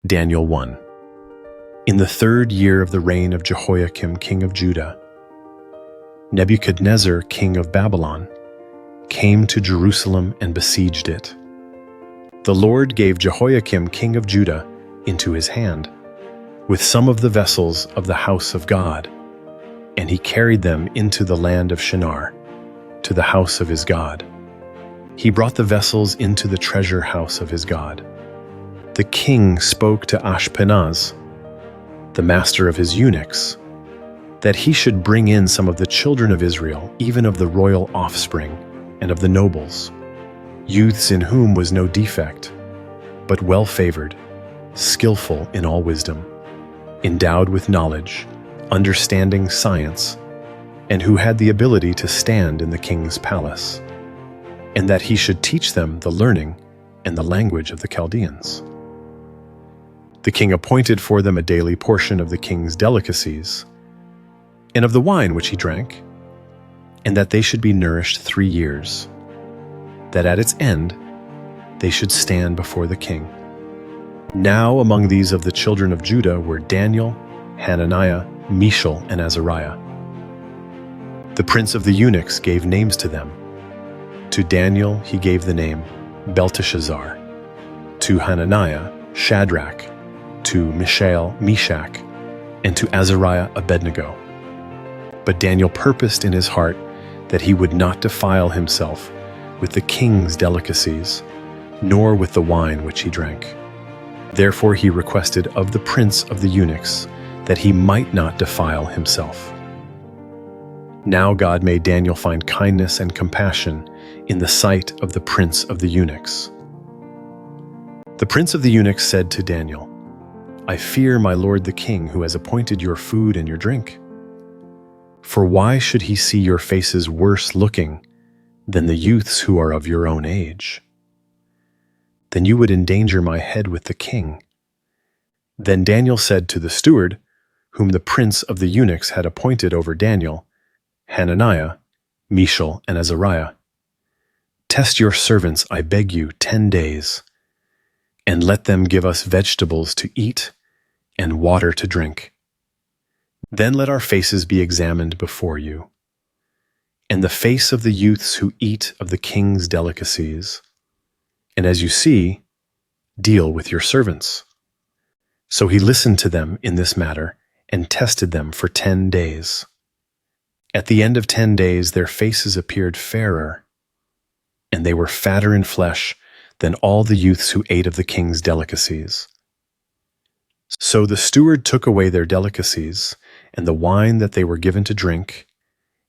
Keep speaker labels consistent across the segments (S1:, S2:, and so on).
S1: Daniel 1. In the 3rd year of the reign of Jehoiakim, king of Judah, Nebuchadnezzar, king of Babylon, came to Jerusalem and besieged it. The Lord gave Jehoiakim, king of Judah, into his hand, with some of the vessels of the house of God, and he carried them into the land of Shinar, to the house of his God. He brought the vessels into the treasure house of his God. The king spoke to Ashpenaz, the master of his eunuchs, that he should bring in some of the children of Israel, even of the royal offspring and of the nobles, youths in whom was no defect, but well-favored, skillful in all wisdom, endowed with knowledge, understanding science, and who had the ability to stand in the king's palace, and that he should teach them the learning and the language of the Chaldeans. The king appointed for them a daily portion of the king's delicacies, and of the wine which he drank, and that they should be nourished 3 years, that at its end they should stand before the king. Now among these of the children of Judah were Daniel, Hananiah, Mishael, and Azariah. The prince of the eunuchs gave names to them. To Daniel he gave the name Belteshazzar, to Hananiah Shadrach, to Mishael Meshach, and to Azariah Abednego. But Daniel purposed in his heart that he would not defile himself with the king's delicacies, nor with the wine which he drank. Therefore he requested of the prince of the eunuchs that he might not defile himself. Now God made Daniel find kindness and compassion in the sight of the prince of the eunuchs. The prince of the eunuchs said to Daniel, I fear my lord the king, who has appointed your food and your drink. For why should he see your faces worse looking than the youths who are of your own age? Then you would endanger my head with the king. Then Daniel said to the steward, whom the prince of the eunuchs had appointed over Daniel, Hananiah, Mishael, and Azariah, test your servants, I beg you, 10 days, and let them give us vegetables to eat and water to drink. Then let our faces be examined before you, and the face of the youths who eat of the king's delicacies. And as you see, deal with your servants. So he listened to them in this matter and tested them for 10 days. At the end of 10 days, their faces appeared fairer, and they were fatter in flesh than all the youths who ate of the king's delicacies. So the steward took away their delicacies and the wine that they were given to drink,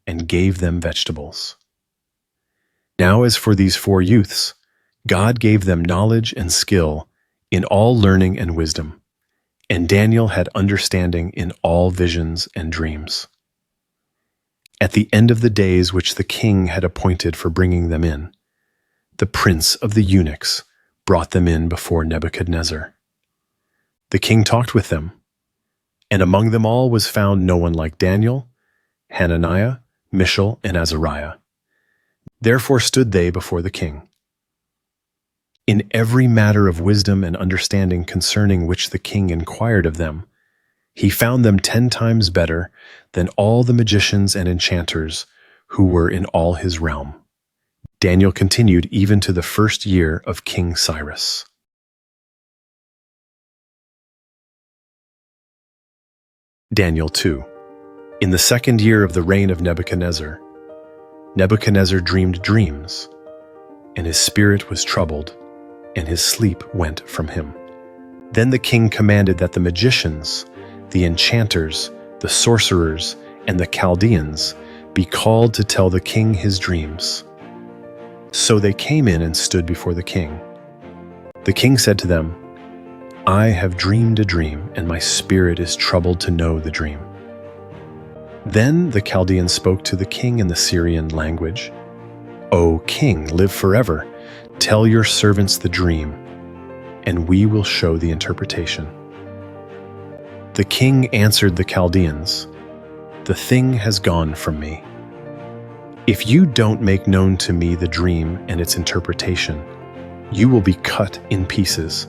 S1: and gave them vegetables. Now as for these 4 youths, God gave them knowledge and skill in all learning and wisdom, and Daniel had understanding in all visions and dreams. At the end of the days which the king had appointed for bringing them in, the prince of the eunuchs brought them in before Nebuchadnezzar. The king talked with them, and among them all was found no one like Daniel, Hananiah, Mishael, and Azariah. Therefore stood they before the king. In every matter of wisdom and understanding concerning which the king inquired of them, he found them 10 times better than all the magicians and enchanters who were in all his realm. Daniel continued even to the 1st year of King Cyrus. Daniel 2. In the 2nd year of the reign of Nebuchadnezzar, Nebuchadnezzar dreamed dreams, and his spirit was troubled, and his sleep went from him. Then the king commanded that the magicians, the enchanters, the sorcerers, and the Chaldeans be called to tell the king his dreams. So they came in and stood before the king. The king said to them, I have dreamed a dream, and my spirit is troubled to know the dream. Then the Chaldeans spoke to the king in the Syrian language. O king, live forever. Tell your servants the dream, and we will show the interpretation. The king answered the Chaldeans, The thing has gone from me. If you don't make known to me the dream and its interpretation, you will be cut in pieces,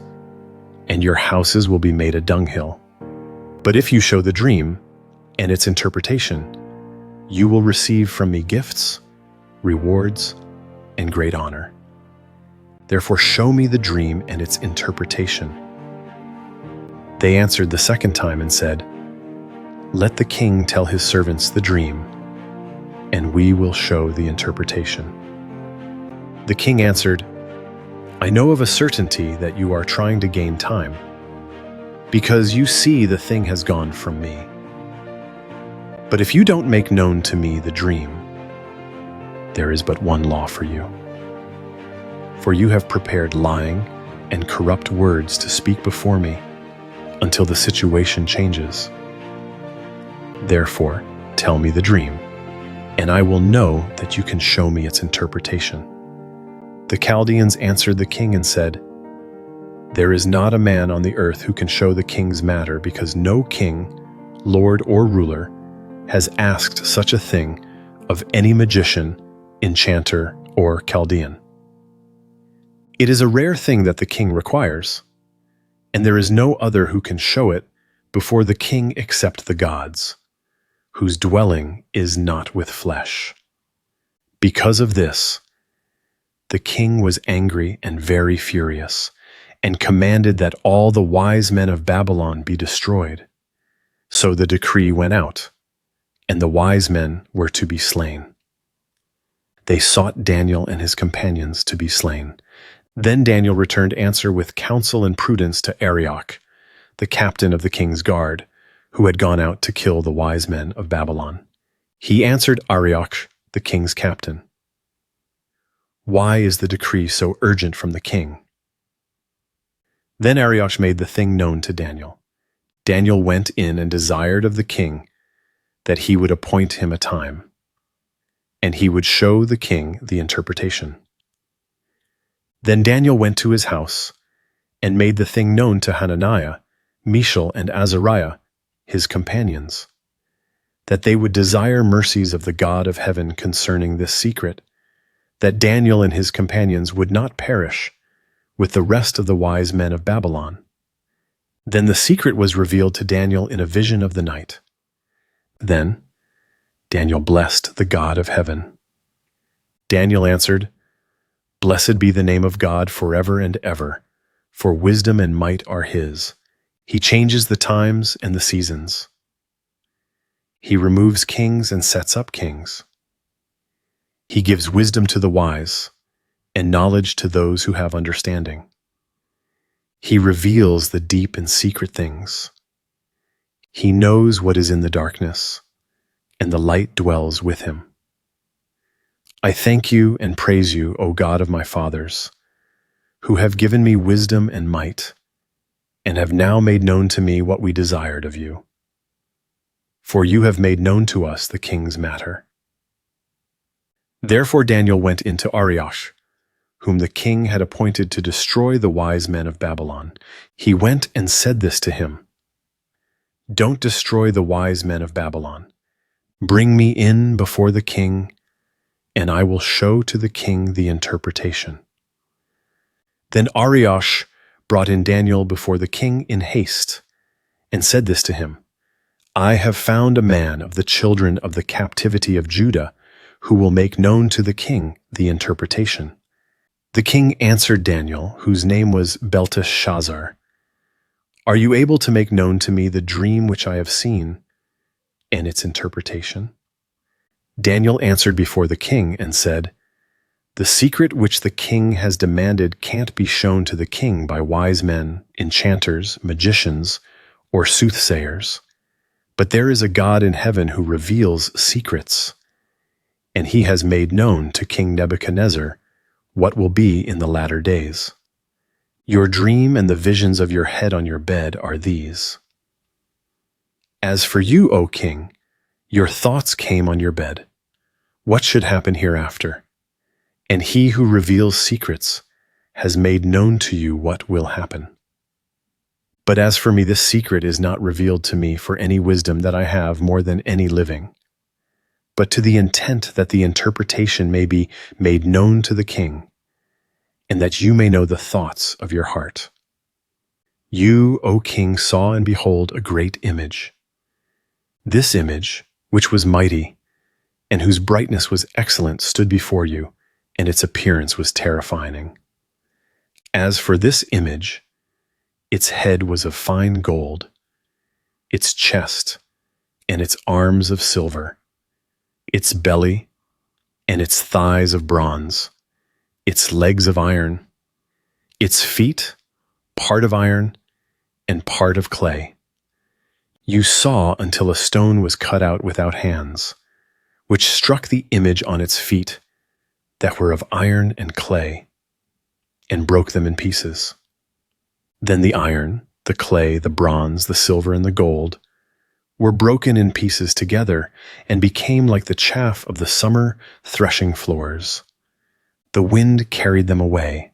S1: and your houses will be made a dunghill. But if you show the dream and its interpretation, you will receive from me gifts, rewards, and great honor. Therefore show me the dream and its interpretation." They answered the second time and said, "Let the king tell his servants the dream, and we will show the interpretation." The king answered, "I know of a certainty that you are trying to gain time, because you see the thing has gone from me. But if you don't make known to me the dream, there is but one law for you. For you have prepared lying and corrupt words to speak before me until the situation changes. Therefore, tell me the dream, and I will know that you can show me its interpretation." The Chaldeans answered the king and said, "There is not a man on the earth who can show the king's matter, because no king, lord, or ruler has asked such a thing of any magician, enchanter, or Chaldean. It is a rare thing that the king requires, and there is no other who can show it before the king except the gods, whose dwelling is not with flesh." Because of this, the king was angry and very furious, and commanded that all the wise men of Babylon be destroyed. So the decree went out, and the wise men were to be slain. They sought Daniel and his companions to be slain. Then Daniel returned answer with counsel and prudence to Arioch, the captain of the king's guard, who had gone out to kill the wise men of Babylon. He answered Arioch, the king's captain, "Why is the decree so urgent from the king?" Then Arioch made the thing known to Daniel. Daniel went in and desired of the king that he would appoint him a time, and he would show the king the interpretation. Then Daniel went to his house and made the thing known to Hananiah, Mishael, and Azariah, his companions, that they would desire mercies of the God of heaven concerning this secret, that Daniel and his companions would not perish with the rest of the wise men of Babylon. Then the secret was revealed to Daniel in a vision of the night. Then Daniel blessed the God of heaven. Daniel answered, "Blessed be the name of God forever and ever, for wisdom and might are his. He changes the times and the seasons. He removes kings and sets up kings. He gives wisdom to the wise and knowledge to those who have understanding. He reveals the deep and secret things. He knows what is in the darkness, and the light dwells with him. I thank you and praise you, O God of my fathers, who have given me wisdom and might, and have now made known to me what we desired of you. For you have made known to us the king's matter." Therefore Daniel went into Arioch, whom the king had appointed to destroy the wise men of Babylon. He went and said this to him, "Don't destroy the wise men of Babylon. Bring me in before the king, and I will show to the king the interpretation." Then Arioch brought in Daniel before the king in haste, and said this to him, "I have found a man of the children of the captivity of Judah, who will make known to the king the interpretation." The king answered Daniel, whose name was Belteshazzar, "Are you able to make known to me the dream which I have seen, and its interpretation?" Daniel answered before the king and said, "The secret which the king has demanded can't be shown to the king by wise men, enchanters, magicians, or soothsayers. But there is a God in heaven who reveals secrets, and he has made known to King Nebuchadnezzar what will be in the latter days. Your dream and the visions of your head on your bed are these. As for you, O king, your thoughts came on your bed. What should happen hereafter? And he who reveals secrets has made known to you what will happen. But as for me, this secret is not revealed to me for any wisdom that I have more than any living, but to the intent that the interpretation may be made known to the king, and that you may know the thoughts of your heart. You, O king, saw and behold a great image. This image, which was mighty, and whose brightness was excellent, stood before you, and its appearance was terrifying. As for this image, its head was of fine gold, its chest and its arms of silver, its belly and its thighs of bronze, its legs of iron, its feet part of iron and part of clay. You saw until a stone was cut out without hands, which struck the image on its feet that were of iron and clay, and broke them in pieces. Then the iron, the clay, the bronze, the silver, and the gold were broken in pieces together and became like the chaff of the summer threshing floors. The wind carried them away,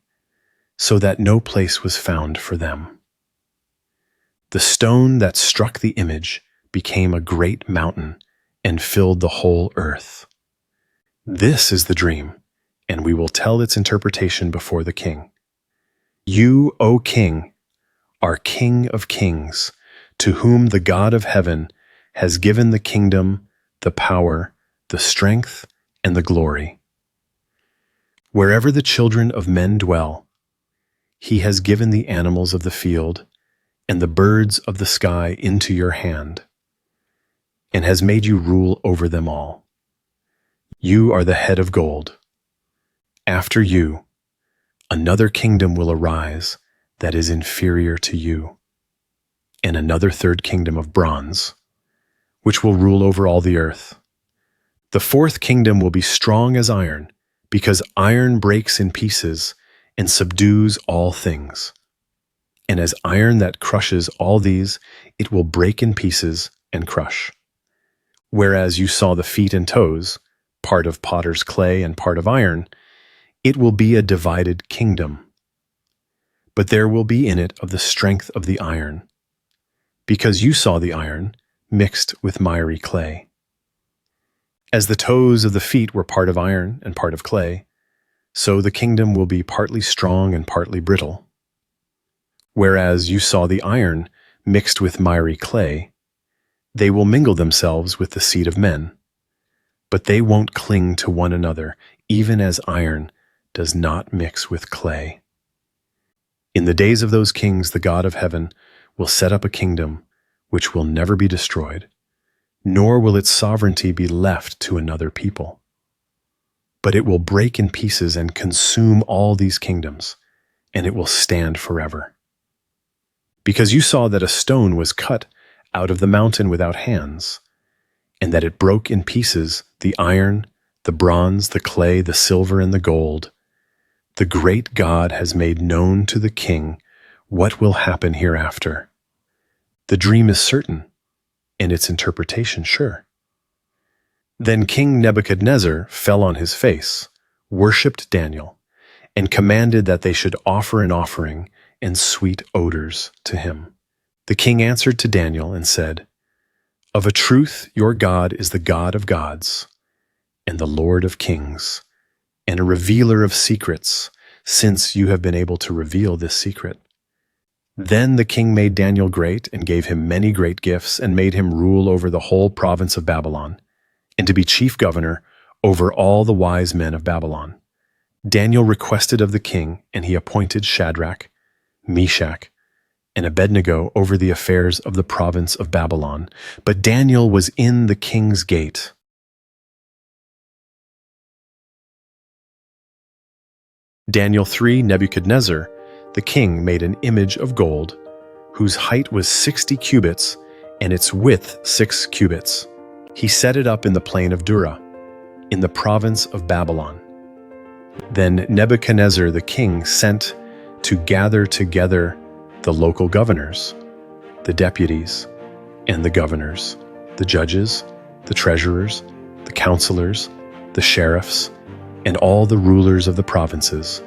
S1: so that no place was found for them. The stone that struck the image became a great mountain and filled the whole earth. This is the dream, and we will tell its interpretation before the king. You, O king, are King of kings, to whom the God of heaven has given the kingdom, the power, the strength, and the glory. Wherever the children of men dwell, he has given the animals of the field and the birds of the sky into your hand, and has made you rule over them all. You are the head of gold. After you, another kingdom will arise that is inferior to you, and another third kingdom of bronze, which will rule over all the earth. The fourth kingdom will be strong as iron, because iron breaks in pieces and subdues all things. And as iron that crushes all these, it will break in pieces and crush. Whereas you saw the feet and toes, part of potter's clay and part of iron, it will be a divided kingdom. But there will be in it of the strength of the iron, because you saw the iron mixed with miry clay. As the toes of the feet were part of iron and part of clay, so the kingdom will be partly strong and partly brittle. Whereas you saw the iron mixed with miry clay, they will mingle themselves with the seed of men, but they won't cling to one another, even as iron does not mix with clay. In the days of those kings, the God of heaven will set up a kingdom which will never be destroyed, nor will its sovereignty be left to another people. But it will break in pieces and consume all these kingdoms, and it will stand forever. Because you saw that a stone was cut out of the mountain without hands, and that it broke in pieces the iron, the bronze, the clay, the silver, and the gold, the great God has made known to the king what will happen hereafter. The dream is certain, and its interpretation sure. Then King Nebuchadnezzar fell on his face, worshipped Daniel, and commanded that they should offer an offering and sweet odors to him. The king answered to Daniel and said, "Of a truth your God is the God of gods, and the Lord of kings, and a revealer of secrets, since you have been able to reveal this secret." Then the king made Daniel great and gave him many great gifts and made him rule over the whole province of Babylon, and to be chief governor over all the wise men of Babylon. Daniel requested of the king, and he appointed Shadrach, Meshach, and Abednego over the affairs of the province of Babylon. But Daniel was in the king's gate. Daniel 3. Nebuchadnezzar, the king, made an image of gold, whose height was 60 cubits, and its width 6 cubits. He set it up in the plain of Dura, in the province of Babylon. Then Nebuchadnezzar the king sent to gather together the local governors, the deputies, and the governors, the judges, the treasurers, the counselors, the sheriffs, and all the rulers of the provinces,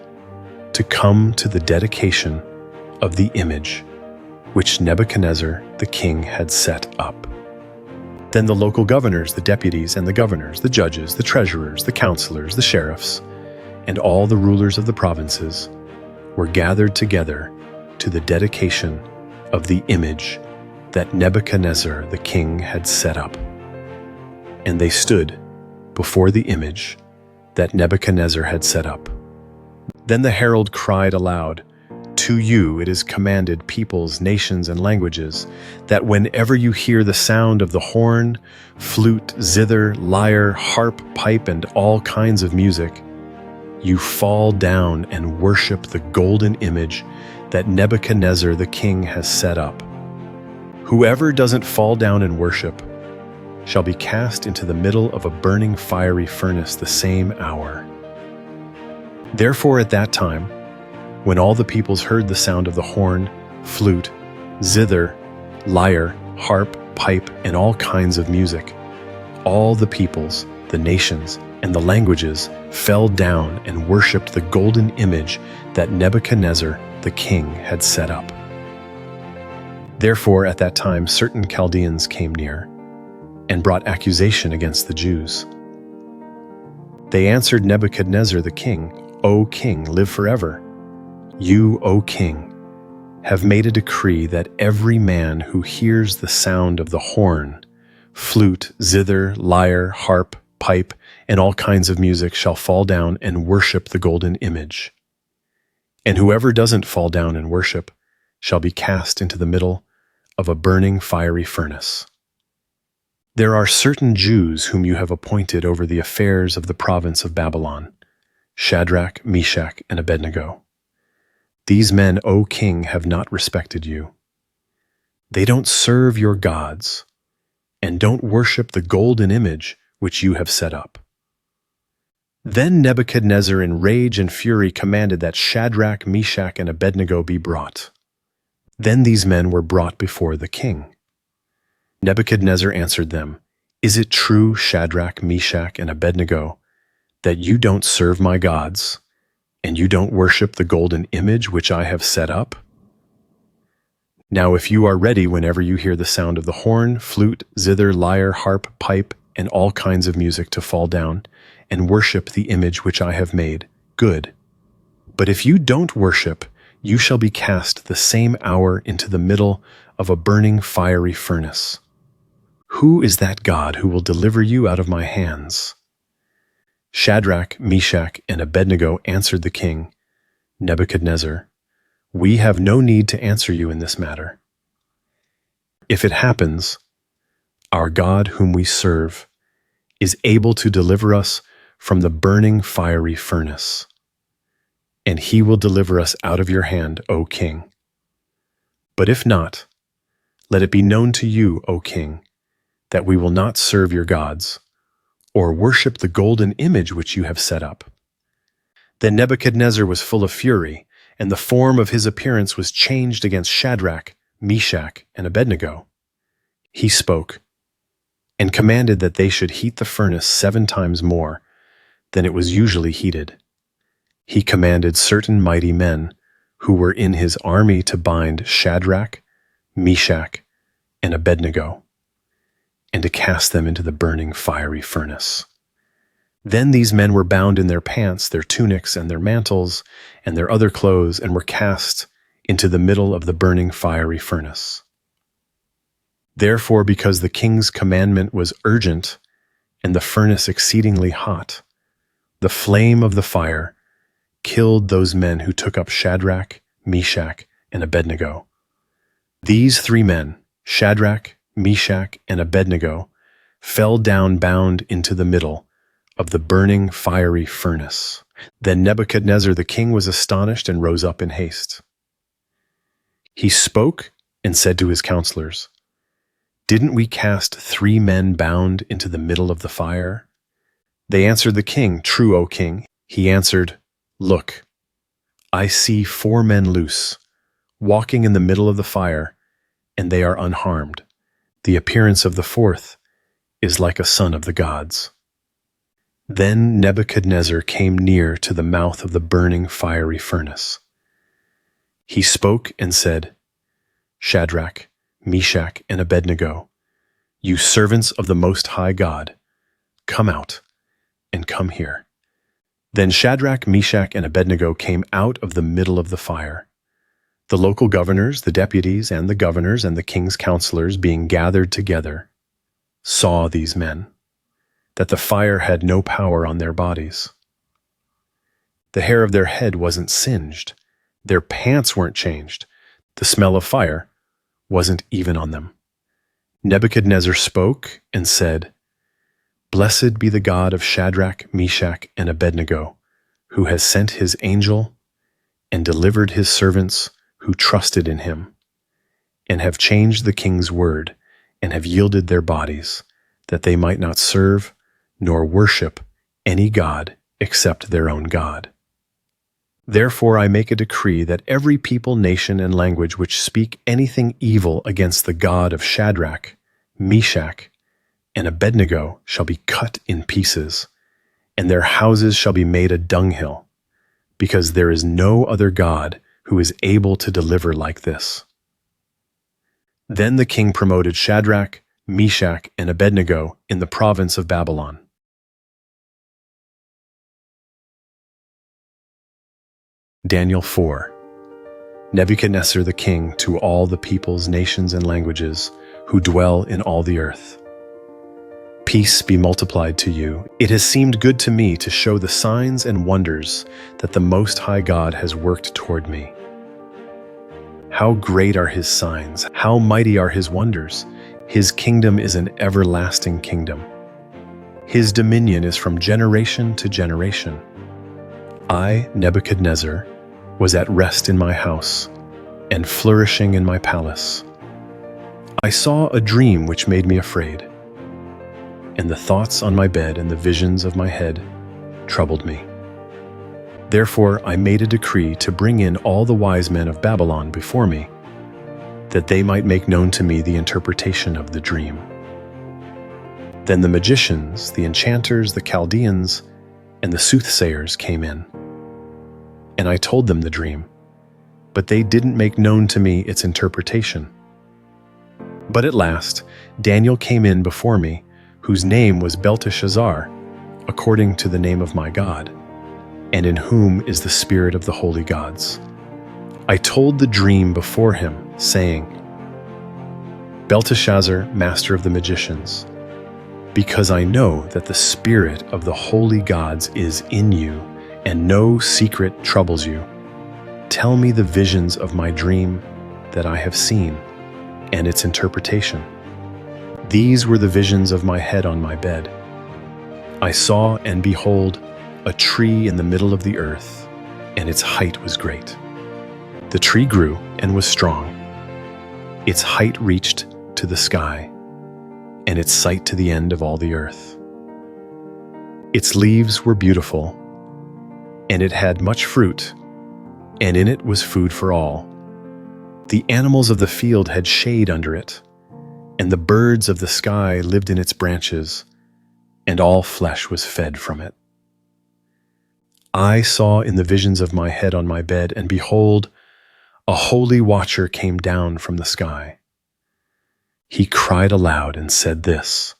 S1: to come to the dedication of the image which Nebuchadnezzar the king had set up. Then the local governors, the deputies, and the governors, the judges, the treasurers, the counselors, the sheriffs, and all the rulers of the provinces were gathered together to the dedication of the image that Nebuchadnezzar the king had set up. And they stood before the image that Nebuchadnezzar had set up. Then the herald cried aloud, "To you it is commanded, peoples, nations, and languages, that whenever you hear the sound of the horn, flute, zither, lyre, harp, pipe, and all kinds of music, you fall down and worship the golden image that Nebuchadnezzar the king has set up. Whoever doesn't fall down and worship shall be cast into the middle of a burning fiery furnace the same hour." Therefore at that time, when all the peoples heard the sound of the horn, flute, zither, lyre, harp, pipe, and all kinds of music, all the peoples, the nations, and the languages fell down and worshipped the golden image that Nebuchadnezzar the king had set up. Therefore at that time certain Chaldeans came near and brought accusation against the Jews. They answered Nebuchadnezzar the king, "O king, live forever. You, O king, have made a decree that every man who hears the sound of the horn, flute, zither, lyre, harp, pipe, and all kinds of music shall fall down and worship the golden image. And whoever doesn't fall down and worship shall be cast into the middle of a burning fiery furnace. There are certain Jews whom you have appointed over the affairs of the province of Babylon, Shadrach, Meshach, and Abednego. These men, O king, have not respected you. They don't serve your gods, and don't worship the golden image which you have set up." Then Nebuchadnezzar in rage and fury commanded that Shadrach, Meshach, and Abednego be brought. Then these men were brought before the king. Nebuchadnezzar answered them, "Is it true, Shadrach, Meshach, and Abednego, that you don't serve my gods, and you don't worship the golden image which I have set up? Now if you are ready whenever you hear the sound of the horn, flute, zither, lyre, harp, pipe, and all kinds of music to fall down and worship the image which I have made, good. But if you don't worship, you shall be cast the same hour into the middle of a burning fiery furnace. Who is that God who will deliver you out of my hands?" Shadrach, Meshach, and Abednego answered the king, "Nebuchadnezzar, we have no need to answer you in this matter. If it happens, our God whom we serve is able to deliver us from the burning fiery furnace, and he will deliver us out of your hand, O king. But if not, let it be known to you, O king, that we will not serve your gods, or worship the golden image which you have set up." Then Nebuchadnezzar was full of fury, and the form of his appearance was changed against Shadrach, Meshach, and Abednego. He spoke, and commanded that they should heat the furnace 7 times more than it was usually heated. He commanded certain mighty men who were in his army to bind Shadrach, Meshach, and Abednego, and to cast them into the burning fiery furnace. Then these men were bound in their pants, their tunics, and their mantles, and their other clothes, and were cast into the middle of the burning fiery furnace. Therefore, because the king's commandment was urgent, and the furnace exceedingly hot, the flame of the fire killed those men who took up Shadrach, Meshach, and Abednego. These 3 men, Shadrach, Meshach, and Abednego, fell down bound into the middle of the burning fiery furnace. Then Nebuchadnezzar the king was astonished and rose up in haste. He spoke and said to his counselors, "Didn't we cast 3 men bound into the middle of the fire?" They answered the king, "True, O king." He answered, "Look, I see 4 men loose, walking in the middle of the fire, and they are unharmed. The appearance of the 4th is like a son of the gods." Then Nebuchadnezzar came near to the mouth of the burning fiery furnace. He spoke and said, "Shadrach, Meshach, and Abednego, you servants of the Most High God, come out and come here." Then Shadrach, Meshach, and Abednego came out of the middle of the fire. The local governors, the deputies, and the governors and the king's counselors being gathered together saw these men, that the fire had no power on their bodies. The hair of their head wasn't singed, their pants weren't changed, the smell of fire wasn't even on them. Nebuchadnezzar spoke and said, "Blessed be the God of Shadrach, Meshach, and Abednego, who has sent his angel and delivered his servants who trusted in him, and have changed the king's word, and have yielded their bodies, that they might not serve nor worship any god except their own God. Therefore I make a decree that every people, nation, and language which speak anything evil against the God of Shadrach, Meshach, and Abednego shall be cut in pieces, and their houses shall be made a dunghill, because there is no other God who is able to deliver like this." Then the king promoted Shadrach, Meshach, and Abednego in the province of Babylon. Daniel 4. Nebuchadnezzar the king to all the peoples, nations, and languages who dwell in all the earth. Peace be multiplied to you. It has seemed good to me to show the signs and wonders that the Most High God has worked toward me. How great are his signs, how mighty are his wonders. His kingdom is an everlasting kingdom. His dominion is from generation to generation. I, Nebuchadnezzar, was at rest in my house and flourishing in my palace. I saw a dream which made me afraid, and the thoughts on my bed and the visions of my head troubled me. Therefore I made a decree to bring in all the wise men of Babylon before me, that they might make known to me the interpretation of the dream. Then the magicians, the enchanters, the Chaldeans, and the soothsayers came in, and I told them the dream, but they didn't make known to me its interpretation. But at last Daniel came in before me, whose name was Belteshazzar, according to the name of my God, and in whom is the spirit of the holy gods. I told the dream before him, saying, "Belteshazzar, master of the magicians, because I know that the spirit of the holy gods is in you, and no secret troubles you, tell me the visions of my dream that I have seen, and its interpretation." These were the visions of my head on my bed. I saw, and behold, a tree in the middle of the earth, and its height was great. The tree grew and was strong. Its height reached to the sky, and its sight to the end of all the earth. Its leaves were beautiful, and it had much fruit, and in it was food for all. The animals of the field had shade under it, and the birds of the sky lived in its branches, and all flesh was fed from it. I saw in the visions of my head on my bed, and behold, a holy watcher came down from the sky. He cried aloud and said this,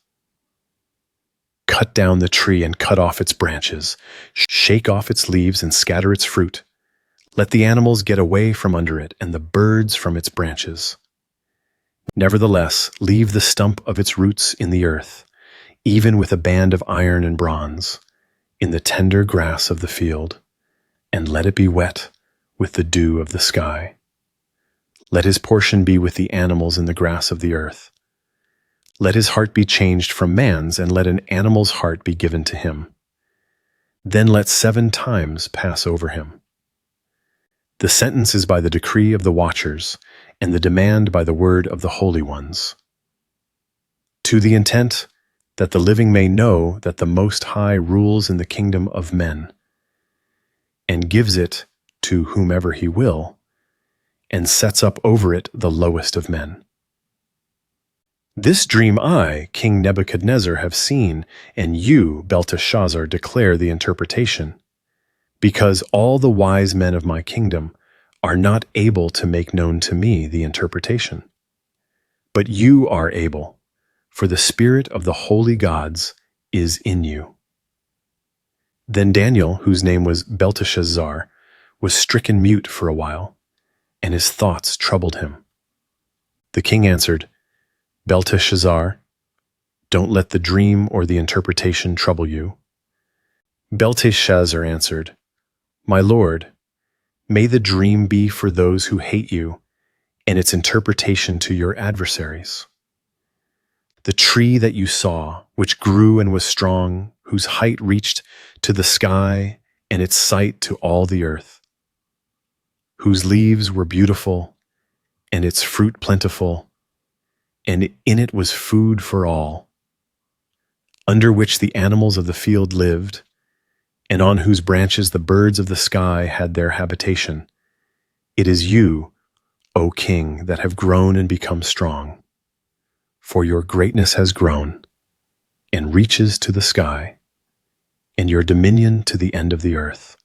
S1: "Cut down the tree and cut off its branches, shake off its leaves and scatter its fruit. Let the animals get away from under it and the birds from its branches. Nevertheless, leave the stump of its roots in the earth, even with a band of iron and bronze, in the tender grass of the field, and let it be wet with the dew of the sky. Let his portion be with the animals in the grass of the earth. Let his heart be changed from man's, and let an animal's heart be given to him. Then let 7 times pass over him. The sentence is by the decree of the watchers, and the demand by the word of the holy ones, to the intent that the living may know that the Most High rules in the kingdom of men, and gives it to whomever he will, and sets up over it the lowest of men. This dream I, King Nebuchadnezzar, have seen, and you, Belteshazzar, declare the interpretation, because all the wise men of my kingdom are not able to make known to me the interpretation. But you are able, for the spirit of the holy gods is in you." Then Daniel, whose name was Belteshazzar, was stricken mute for a while, and his thoughts troubled him. The king answered, Belteshazzar, don't let the dream or the interpretation trouble you. Belteshazzar answered, My lord, may the dream be for those who hate you, and its interpretation to your adversaries. The tree that you saw, which grew and was strong, whose height reached to the sky and its sight to all the earth, whose leaves were beautiful and its fruit plentiful, and in it was food for all, under which the animals of the field lived, and on whose branches the birds of the sky had their habitation. It is you, O king, that have grown and become strong, for your greatness has grown and reaches to the sky, and your dominion to the end of the earth.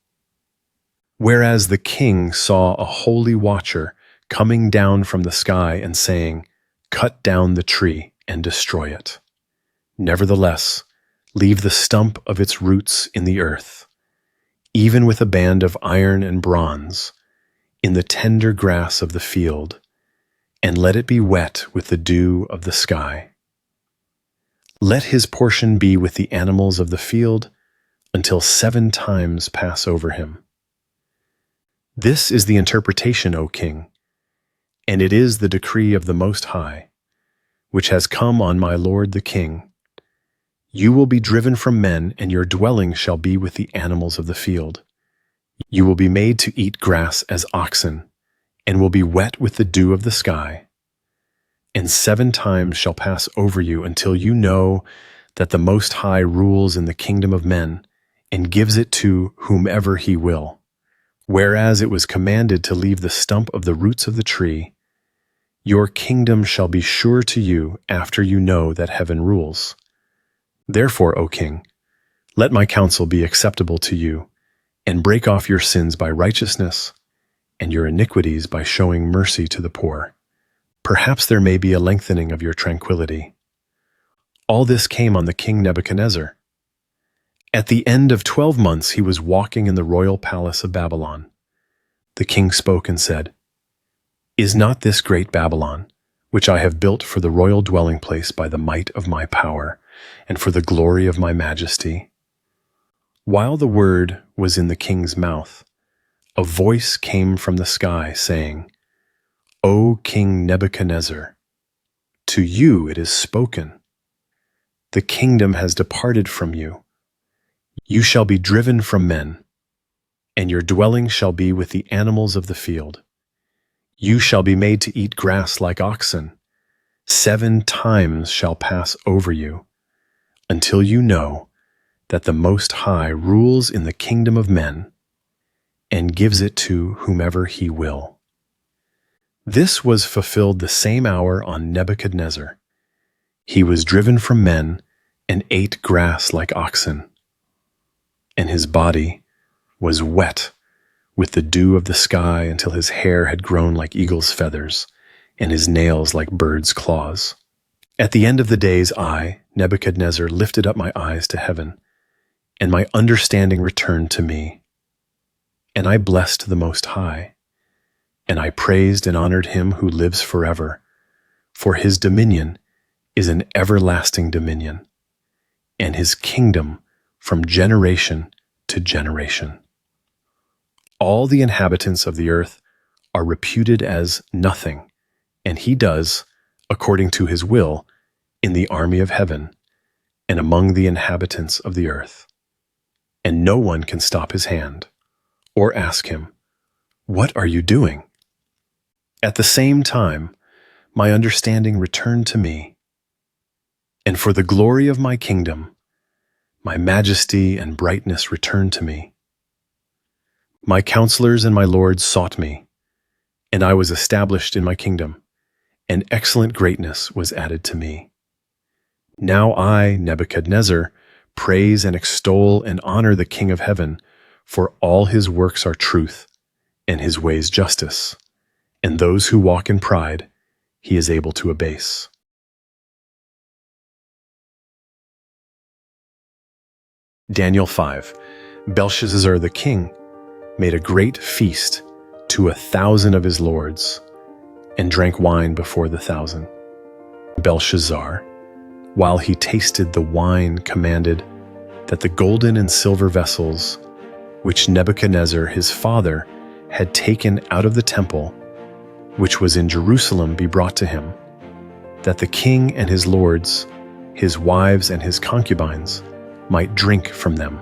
S1: Whereas the king saw a holy watcher coming down from the sky and saying, Cut down the tree and destroy it. Nevertheless, leave the stump of its roots in the earth, even with a band of iron and bronze, in the tender grass of the field, and let it be wet with the dew of the sky. Let his portion be with the animals of the field until 7 times pass over him. This is the interpretation, O king, and it is the decree of the Most High, which has come on my lord the king. You will be driven from men, and your dwelling shall be with the animals of the field. You will be made to eat grass as oxen, and will be wet with the dew of the sky. And 7 times shall pass over you until you know that the Most High rules in the kingdom of men, and gives it to whomever he will. Whereas it was commanded to leave the stump of the roots of the tree, your kingdom shall be sure to you after you know that heaven rules. Therefore, O king, let my counsel be acceptable to you, and break off your sins by righteousness, and your iniquities by showing mercy to the poor. Perhaps there may be a lengthening of your tranquility. All this came on the king Nebuchadnezzar. At the end of 12 months he was walking in the royal palace of Babylon. The king spoke and said, Is not this great Babylon, which I have built for the royal dwelling place by the might of my power, and for the glory of my majesty? While the word was in the king's mouth, a voice came from the sky, saying, O King Nebuchadnezzar, to you it is spoken. The kingdom has departed from you. You shall be driven from men, and your dwelling shall be with the animals of the field. You shall be made to eat grass like oxen. 7 times shall pass over you, until you know that the Most High rules in the kingdom of men, and gives it to whomever he will. This was fulfilled the same hour on Nebuchadnezzar. He was driven from men and ate grass like oxen, and his body was wet with the dew of the sky until his hair had grown like eagle's feathers, and his nails like birds' claws. At the end of the days I, Nebuchadnezzar, lifted up my eyes to heaven, and my understanding returned to me. And I blessed the Most High, and I praised and honored him who lives forever, for his dominion is an everlasting dominion, and his kingdom from generation to generation. All the inhabitants of the earth are reputed as nothing, and he does, according to his will, in the army of heaven and among the inhabitants of the earth. And no one can stop his hand or ask him, What are you doing? At the same time, my understanding returned to me, and for the glory of my kingdom, my majesty and brightness returned to me. My counselors and my lords sought me, and I was established in my kingdom, and excellent greatness was added to me. Now I, Nebuchadnezzar, praise and extol and honor the King of heaven, for all his works are truth, and his ways justice, and those who walk in pride he is able to abase. Daniel 5. Belshazzar the king made a great feast to 1,000 of his lords, and drank wine before the 1,000. Belshazzar, while he tasted the wine, commanded that the golden and silver vessels, which Nebuchadnezzar his father had taken out of the temple, which was in Jerusalem, be brought to him, that the king and his lords, his wives and his concubines, might drink from them.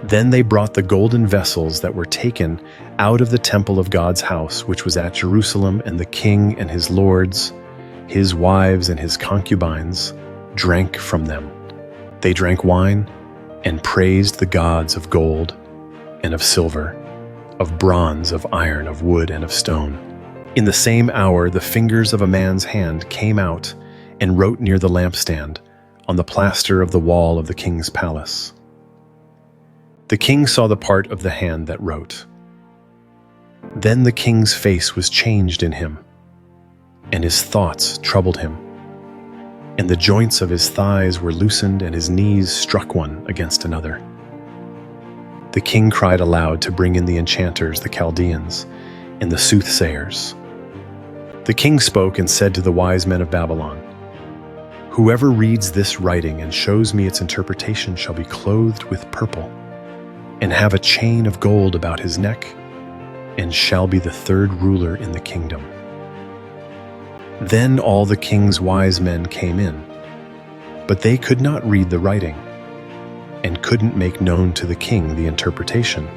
S1: Then they brought the golden vessels that were taken out of the temple of God's house, which was at Jerusalem, and the king and his lords, his wives and his concubines, drank from them. They drank wine and praised the gods of gold and of silver, of bronze, of iron, of wood, and of stone. In the same hour the fingers of a man's hand came out and wrote near the lampstand on the plaster of the wall of the king's palace. The king saw the part of the hand that wrote. Then the king's face was changed in him, and his thoughts troubled him. And the joints of his thighs were loosened, and his knees struck one against another. The king cried aloud to bring in the enchanters, the Chaldeans, and the soothsayers. The king spoke and said to the wise men of Babylon, "Whoever reads this writing and shows me its interpretation shall be clothed with purple, and have a chain of gold about his neck, and shall be the third ruler in the kingdom." Then all the king's wise men came in, but they could not read the writing, and couldn't make known to the king the interpretation.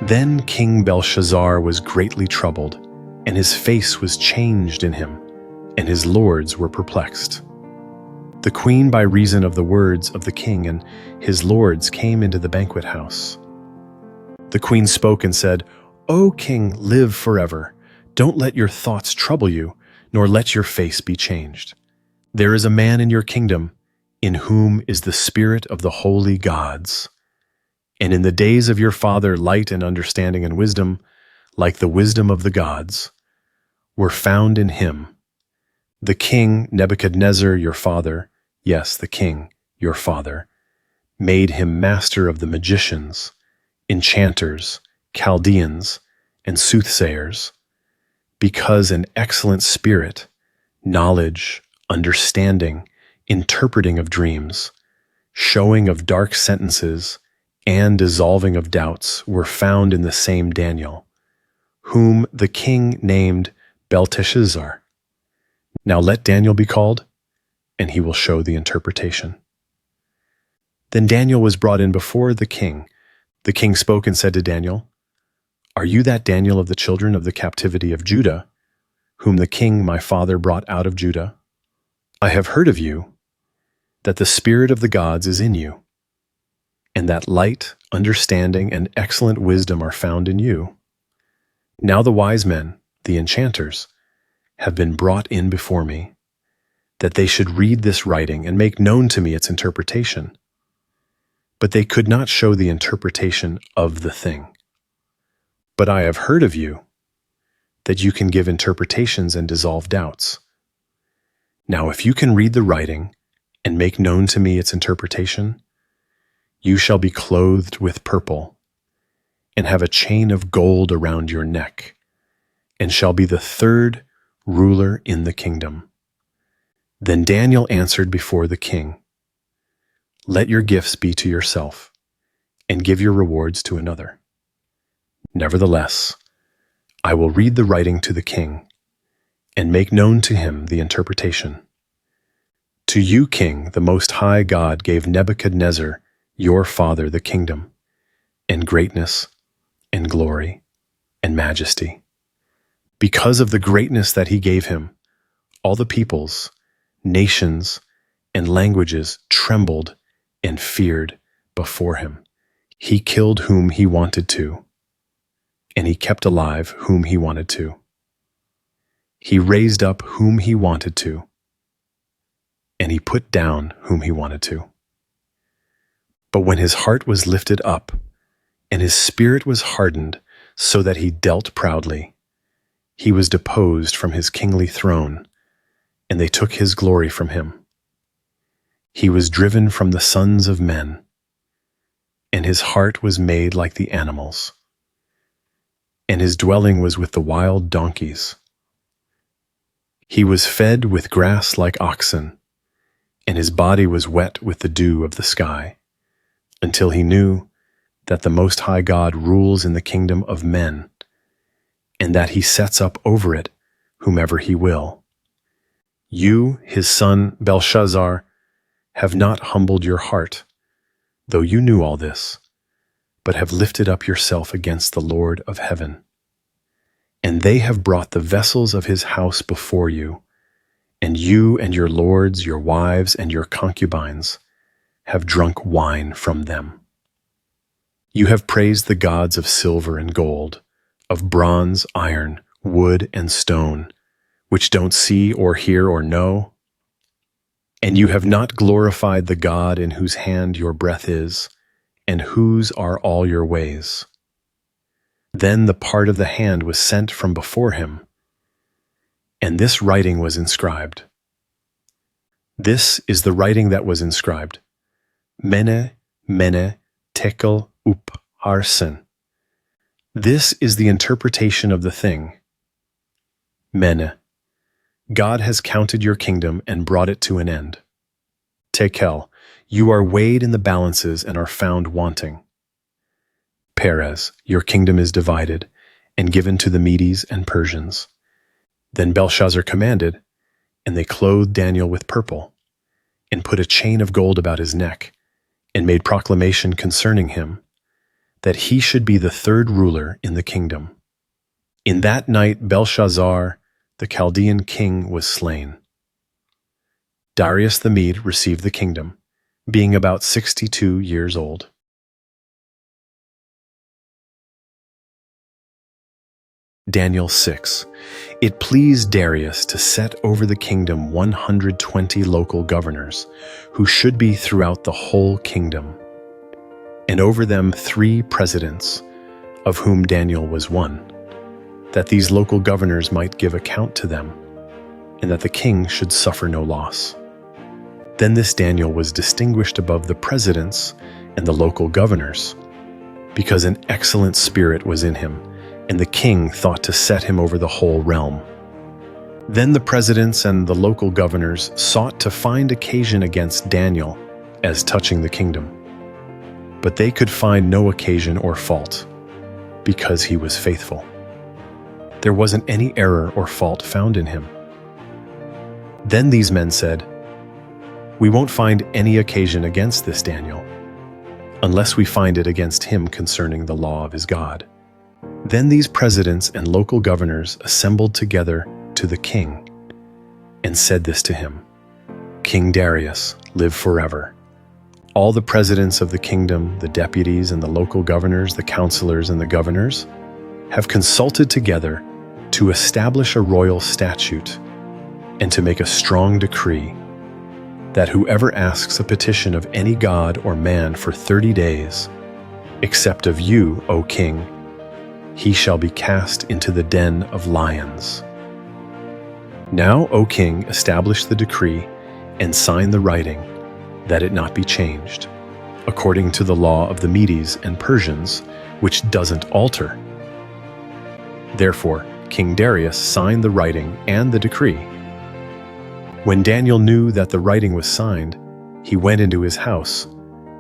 S1: Then King Belshazzar was greatly troubled, and his face was changed in him, and his lords were perplexed. The queen, by reason of the words of the king and his lords, came into the banquet house. The queen spoke and said, "O king, live forever. Don't let your thoughts trouble you, nor let your face be changed. There is a man in your kingdom in whom is the spirit of the holy gods. And in the days of your father, light and understanding and wisdom, like the wisdom of the gods, were found in him. The king Nebuchadnezzar, your father, yes, the king, your father, made him master of the magicians, enchanters, Chaldeans, and soothsayers, because an excellent spirit, knowledge, understanding, interpreting of dreams, showing of dark sentences, and dissolving of doubts were found in the same Daniel, whom the king named Belteshazzar. Now let Daniel be called, and he will show the interpretation." Then Daniel was brought in before the king. The king spoke and said to Daniel, "Are you that Daniel of the children of the captivity of Judah, whom the king my father brought out of Judah? I have heard of you, that the spirit of the gods is in you, and that light, understanding, and excellent wisdom are found in you. Now the wise men, the enchanters, have been brought in before me, that they should read this writing and make known to me its interpretation. But they could not show the interpretation of the thing. But I have heard of you, that you can give interpretations and dissolve doubts. Now if you can read the writing and make known to me its interpretation, you shall be clothed with purple, and have a chain of gold around your neck, and shall be the third ruler in the kingdom." Then Daniel answered before the king, "Let your gifts be to yourself, and give your rewards to another. Nevertheless, I will read the writing to the king, and make known to him the interpretation. To you, king, the Most High God gave Nebuchadnezzar, your father, the kingdom, and greatness, and glory, and majesty. Because of the greatness that he gave him, all the peoples, nations, and languages trembled and feared before him. He killed whom he wanted to, and he kept alive whom he wanted to. He raised up whom he wanted to, and he put down whom he wanted to. But when his heart was lifted up, and his spirit was hardened so that he dealt proudly, he was deposed from his kingly throne, and they took his glory from him. He was driven from the sons of men, and his heart was made like the animals, and his dwelling was with the wild donkeys. He was fed with grass like oxen, and his body was wet with the dew of the sky, until he knew that the Most High God rules in the kingdom of men, and that he sets up over it whomever he will. You, his son Belshazzar, have not humbled your heart, though you knew all this, but have lifted up yourself against the Lord of heaven. And they have brought the vessels of his house before you, and you and your lords, your wives, and your concubines have drunk wine from them. You have praised the gods of silver and gold, of bronze, iron, wood, and stone, which don't see or hear or know. And you have not glorified the God in whose hand your breath is, and whose are all your ways. Then the part of the hand was sent from before him, and this writing was inscribed. This is the writing that was inscribed: Mene, Mene, Tekel, Upharsin. This is the interpretation of the thing. Mene, God has counted your kingdom and brought it to an end. Tekel, you are weighed in the balances and are found wanting. Peres, your kingdom is divided and given to the Medes and Persians. Then Belshazzar commanded, and they clothed Daniel with purple, and put a chain of gold about his neck, and made proclamation concerning him, that he should be the third ruler in the kingdom. In that night Belshazzar, the Chaldean king, was slain. Darius the Mede received the kingdom, being about 62 years old. Daniel 6. It pleased Darius to set over the kingdom 120 local governors, who should be throughout the whole kingdom, and over them 3 presidents, of whom Daniel was one, that these local governors might give account to them, and that the king should suffer no loss. Then this Daniel was distinguished above the presidents and the local governors, because an excellent spirit was in him, and the king thought to set him over the whole realm. Then the presidents and the local governors sought to find occasion against Daniel as touching the kingdom. But they could find no occasion or fault, because he was faithful. There wasn't any error or fault found in him. Then these men said, "We won't find any occasion against this Daniel, unless we find it against him concerning the law of his God." Then these presidents and local governors assembled together to the king and said this to him: "King Darius, live forever. All the presidents of the kingdom, the deputies and the local governors, the counselors and the governors, have consulted together to establish a royal statute and to make a strong decree that whoever asks a petition of any god or man for 30 days, except of you, O king, he shall be cast into the den of lions. Now, O king, establish the decree and sign the writing, that it not be changed, according to the law of the Medes and Persians, which doesn't alter." Therefore, King Darius signed the writing and the decree. When Daniel knew that the writing was signed, he went into his house.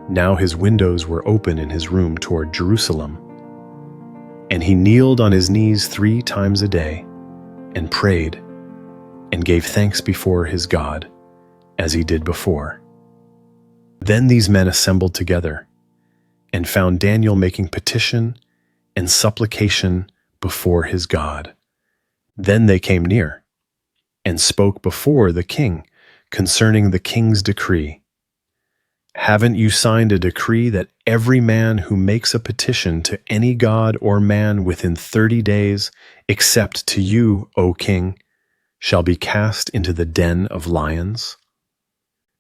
S1: Now his windows were open in his room toward Jerusalem. And he kneeled on his knees 3 times a day, and prayed, and gave thanks before his God, as he did before. Then these men assembled together, and found Daniel making petition and supplication before his God. Then they came near, and spoke before the king concerning the king's decree. "Haven't you signed a decree that every man who makes a petition to any god or man within 30 days, except to you, O king, shall be cast into the den of lions?"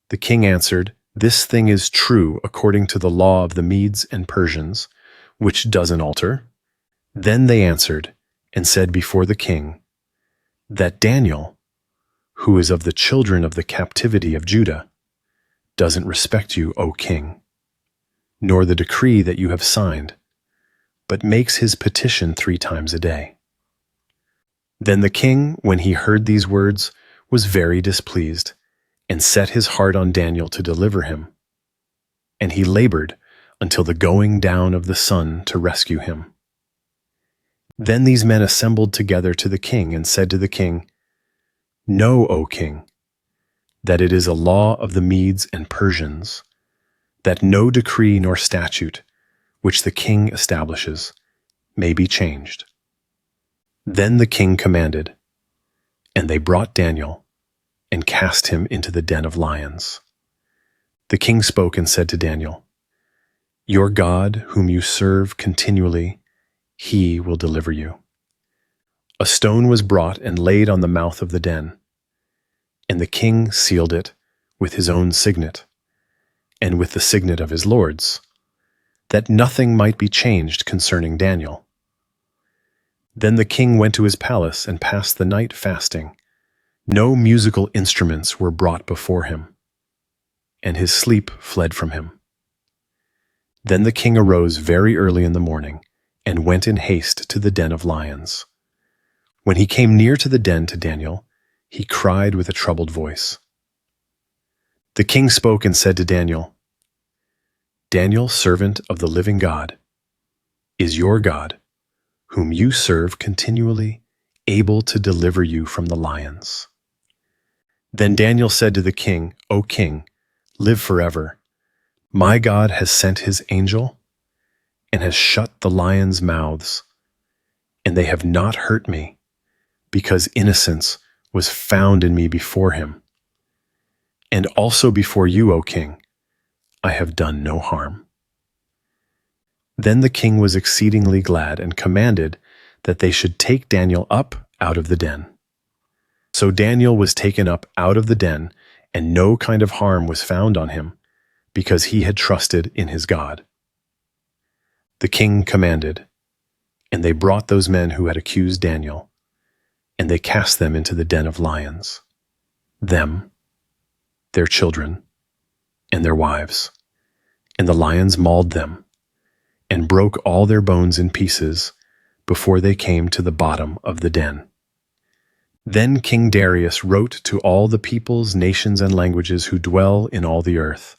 S1: The king answered, "This thing is true according to the law of the Medes and Persians, which doesn't alter." Then they answered and said before the king, "That Daniel, who is of the children of the captivity of Judah, doesn't respect you, O king, nor the decree that you have signed, but makes his petition 3 times a day." Then the king, when he heard these words, was very displeased, and set his heart on Daniel to deliver him. And he labored until the going down of the sun to rescue him. Then these men assembled together to the king and said to the king, "Know, O king, that it is a law of the Medes and Persians, that no decree nor statute which the king establishes may be changed." Then the king commanded, and they brought Daniel and cast him into the den of lions. The king spoke and said to Daniel, "Your God, whom you serve continually, he will deliver you." A stone was brought and laid on the mouth of the den, and the king sealed it with his own signet, and with the signet of his lords, that nothing might be changed concerning Daniel. Then the king went to his palace and passed the night fasting. No musical instruments were brought before him, and his sleep fled from him. Then the king arose very early in the morning and went in haste to the den of lions. When he came near to the den to Daniel, he cried with a troubled voice. The king spoke and said to Daniel, "Daniel, servant of the living God, is your God, whom you serve continually, able to deliver you from the lions?" Then Daniel said to the king, "O king, live forever. My God has sent his angel and has shut the lions' mouths, and they have not hurt me, because innocence was found in me before him. And also before you, O king, I have done no harm." Then the king was exceedingly glad and commanded that they should take Daniel up out of the den. So Daniel was taken up out of the den, and no kind of harm was found on him, because he had trusted in his God. The king commanded, and they brought those men who had accused Daniel, and they cast them into the den of lions, them, their children, and their wives. And the lions mauled them, and broke all their bones in pieces before they came to the bottom of the den. Then King Darius wrote to all the peoples, nations, and languages who dwell in all the earth,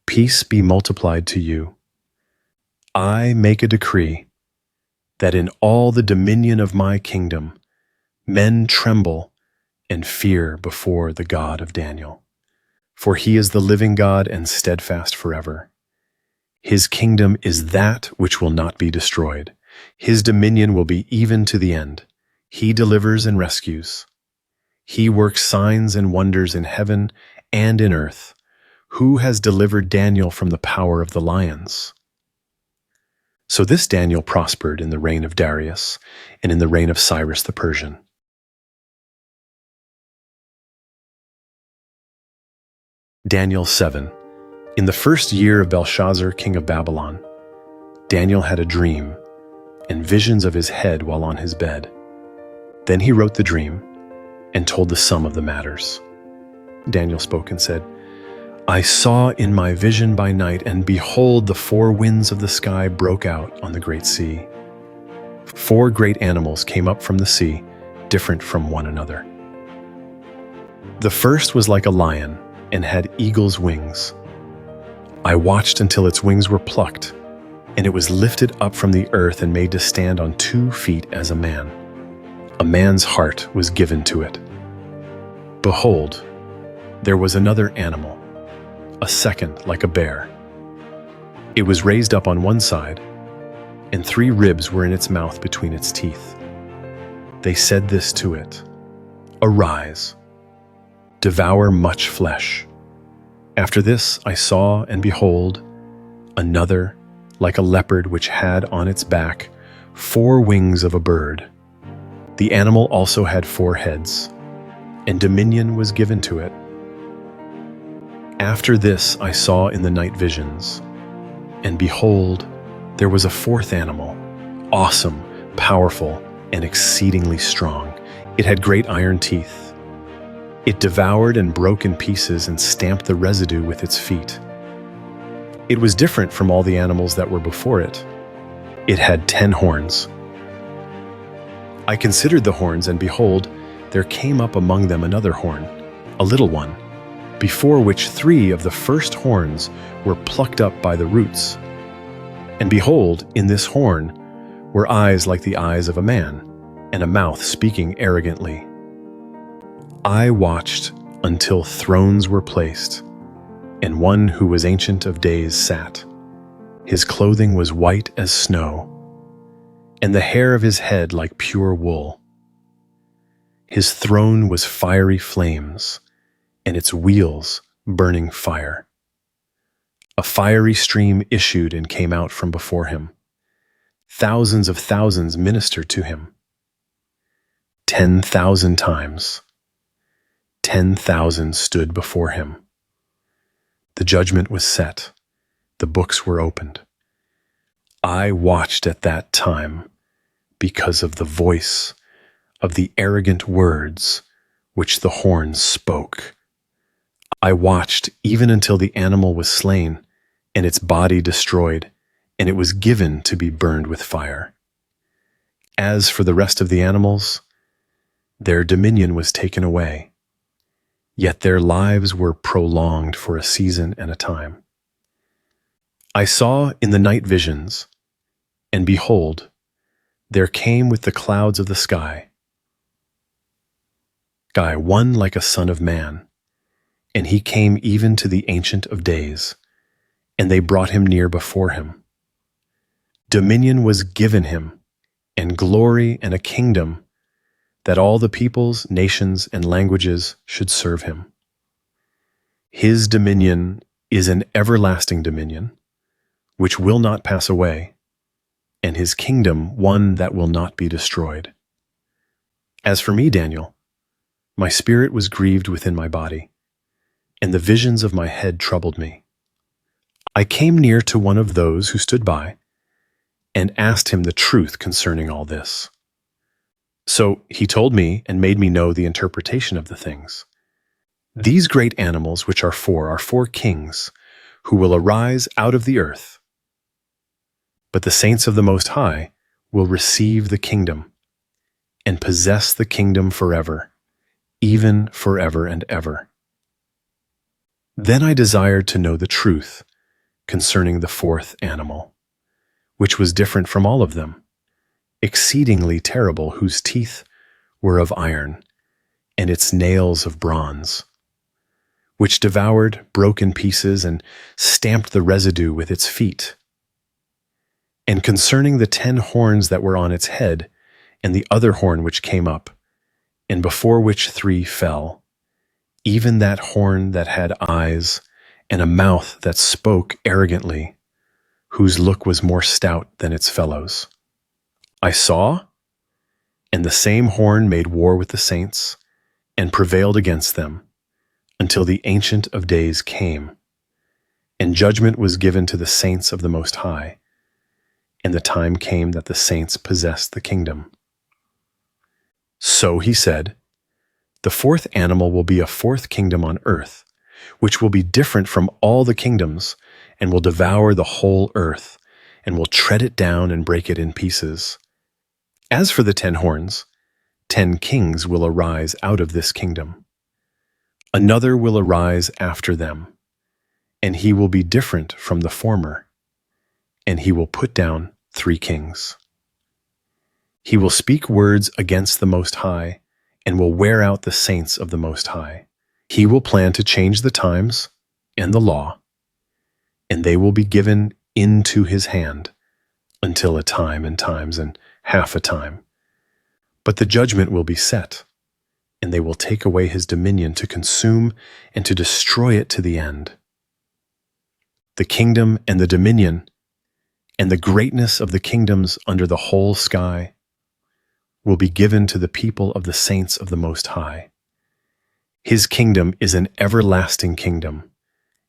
S1: "Peace be multiplied to you. I make a decree that in all the dominion of my kingdom men tremble and fear before the God of Daniel. For he is the living God and steadfast forever. His kingdom is that which will not be destroyed. His dominion will be even to the end. He delivers and rescues. He works signs and wonders in heaven and in earth. Who has delivered Daniel from the power of the lions?" So this Daniel prospered in the reign of Darius and in the reign of Cyrus the Persian. Daniel 7. In the first year of Belshazzar, king of Babylon, Daniel had a dream and visions of his head while on his bed. Then he wrote the dream and told the sum of the matters. Daniel spoke and said, "I saw in my vision by night, and behold, the 4 winds of the sky broke out on the great sea. 4 great animals came up from the sea, different from one another. The first was like a lion and had eagle's wings. I watched until its wings were plucked, and it was lifted up from the earth and made to stand on 2 feet as a man. A man's heart was given to it. Behold, there was another animal, a second like a bear. It was raised up on one side, and 3 ribs were in its mouth between its teeth. They said this to it, 'Arise, devour much flesh.' After this I saw, and behold, another like a leopard, which had on its back 4 wings of a bird. The animal also had 4 heads, and dominion was given to it. After this I saw in the night visions, and behold, there was a 4th animal, awesome, powerful, and exceedingly strong. It had great iron teeth. It devoured and broke in pieces and stamped the residue with its feet. It was different from all the animals that were before it, It had 10 horns. I considered the horns, and behold, there came up among them another horn, a little one, before which 3 of the first horns were plucked up by the roots. And behold, in this horn were eyes like the eyes of a man, and a mouth speaking arrogantly. I watched until thrones were placed, and one who was Ancient of Days sat. His clothing was white as snow, and the hair of his head like pure wool. His throne was fiery flames, and its wheels burning fire. A fiery stream issued and came out from before him. Thousands of thousands ministered to him. 10,000 times. 10,000 stood before him. The judgment was set. The books were opened. I watched at that time because of the voice of the arrogant words which the horns spoke. I watched even until the animal was slain and its body destroyed, and it was given to be burned with fire. As for the rest of the animals, their dominion was taken away, yet their lives were prolonged for a season and a time. I saw in the night visions, and behold, there came with the clouds of the sky one like a son of man, and he came even to the Ancient of Days, and they brought him near before him. Dominion was given him, and glory and a kingdom, that all the peoples, nations, and languages should serve him. His dominion is an everlasting dominion, which will not pass away, and his kingdom one that will not be destroyed. As for me, Daniel, my spirit was grieved within my body, and the visions of my head troubled me. I came near to one of those who stood by, and asked him the truth concerning all this. So he told me and made me know the interpretation of the things. These great animals which are 4 kings, who will arise out of the earth. But the saints of the Most High will receive the kingdom, and possess the kingdom forever, even forever and ever. Then I desired to know the truth concerning the 4th animal, which was different from all of them, exceedingly terrible, whose teeth were of iron, and its nails of bronze, which devoured, broke in pieces, and stamped the residue with its feet. And concerning the 10 horns that were on its head, and the other horn which came up, and before which 3 fell, even that horn that had eyes, and a mouth that spoke arrogantly, whose look was more stout than its fellows. I saw, and the same horn made war with the saints, and prevailed against them, until the Ancient of Days came, and judgment was given to the saints of the Most High, and the time came that the saints possessed the kingdom. So he said, the 4th animal will be a 4th kingdom on earth, which will be different from all the kingdoms, and will devour the whole earth, and will tread it down and break it in pieces. As for the 10 horns, 10 kings will arise out of this kingdom. Another will arise after them, and he will be different from the former, and he will put down 3 kings. He will speak words against the Most High, and will wear out the saints of the Most High. He will plan to change the times and the law, and they will be given into his hand until a time and times and half a time. But the judgment will be set, and they will take away his dominion to consume and to destroy it to the end. The kingdom and the dominion and the greatness of the kingdoms under the whole sky will be given to the people of the saints of the Most High. His kingdom is an everlasting kingdom,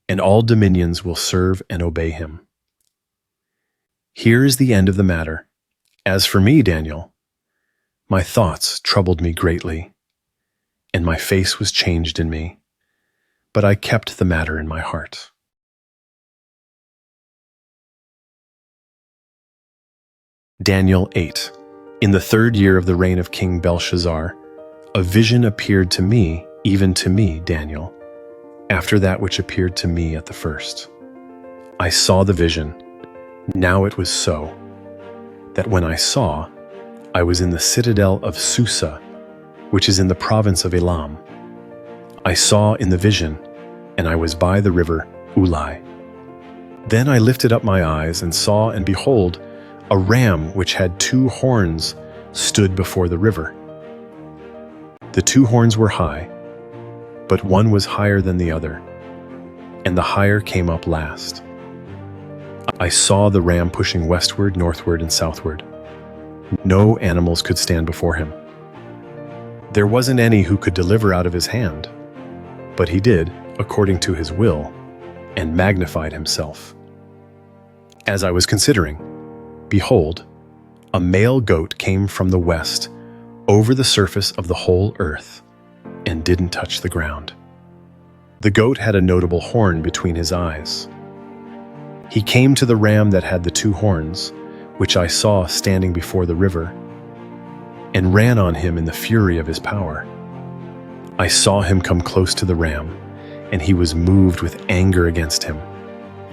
S1: and all dominions will serve and obey him. Here is the end of the matter. As for me, Daniel, my thoughts troubled me greatly, and my face was changed in me, but I kept the matter in my heart. Daniel 8. In the 3rd year of the reign of King Belshazzar, a vision appeared to me, even to me, Daniel, after that which appeared to me at the first. I saw the vision. Now it was so, that when I saw, I was in the citadel of Susa, which is in the province of Elam. I saw in the vision, and I was by the river Ulai. Then I lifted up my eyes and saw, and behold, a ram which had 2 horns stood before the river. The 2 horns were high, but one was higher than the other, and the higher came up last. I saw the ram pushing westward, northward, and southward. No animals could stand before him. There wasn't any who could deliver out of his hand, but he did according to his will, and magnified himself. As I was considering, behold, a male goat came from the west over the surface of the whole earth and didn't touch the ground. The goat had a notable horn between his eyes. He came to the ram that had the 2 horns, which I saw standing before the river, and ran on him in the fury of his power. I saw him come close to the ram, and he was moved with anger against him,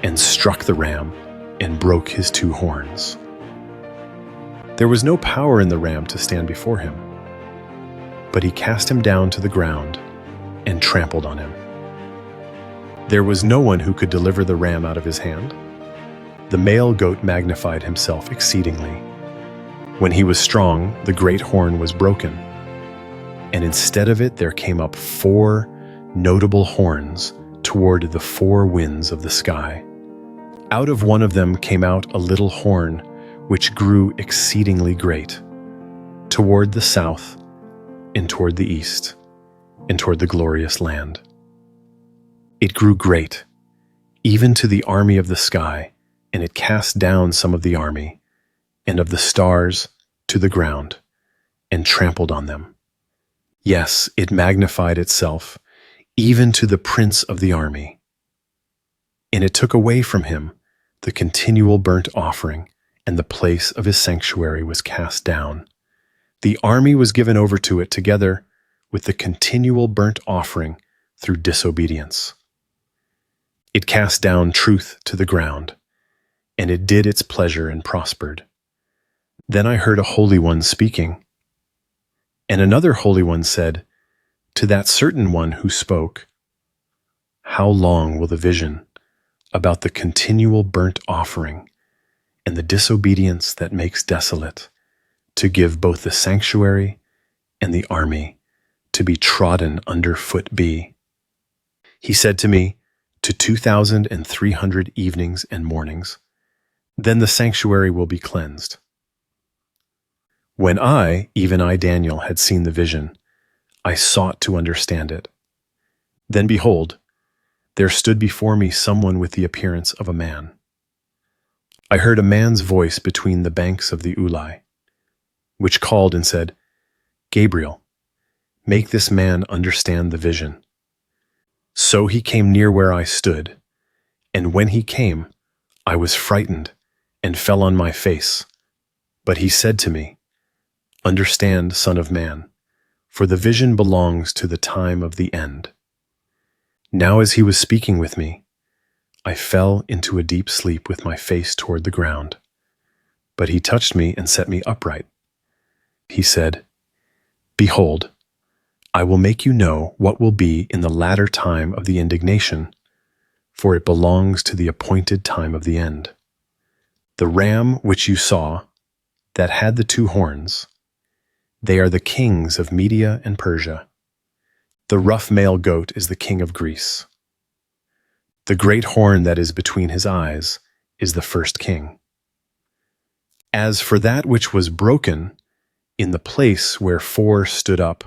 S1: and struck the ram and broke his 2 horns. There was no power in the ram to stand before him, but he cast him down to the ground and trampled on him. There was no one who could deliver the ram out of his hand. The male goat magnified himself exceedingly. When he was strong, the great horn was broken, and instead of it there came up 4 notable horns toward the 4 winds of the sky. Out of one of them came out a little horn, which grew exceedingly great, toward the south, and toward the east, and toward the glorious land. It grew great, even to the army of the sky, and it cast down some of the army, and of the stars, to the ground, and trampled on them. Yes, it magnified itself, even to the prince of the army. And it took away from him the continual burnt offering, and the place of his sanctuary was cast down. The army was given over to it together with the continual burnt offering through disobedience. It cast down truth to the ground, and it did its pleasure and prospered. Then I heard a Holy One speaking, and another Holy One said to that certain one who spoke, "How long will the vision about the continual burnt offering and the disobedience that makes desolate, to give both the sanctuary and the army to be trodden under foot be?" He said to me, "To 2,300 evenings and mornings, then the sanctuary will be cleansed." When I, even I, Daniel, had seen the vision, I sought to understand it. Then behold, there stood before me someone with the appearance of a man. I heard a man's voice between the banks of the Ulai, which called and said, "Gabriel, make this man understand the vision." So he came near where I stood, and when he came, I was frightened and fell on my face. But he said to me, "Understand, Son of Man, for the vision belongs to the time of the end." Now as he was speaking with me, I fell into a deep sleep with my face toward the ground. But he touched me and set me upright. He said, "Behold, I will make you know what will be in the latter time of the indignation, for it belongs to the appointed time of the end. The ram which you saw, that had the 2 horns, they are the kings of Media and Persia. The rough male goat is the king of Greece. The great horn that is between his eyes is the first king. As for that which was broken, in the place where 4 stood up,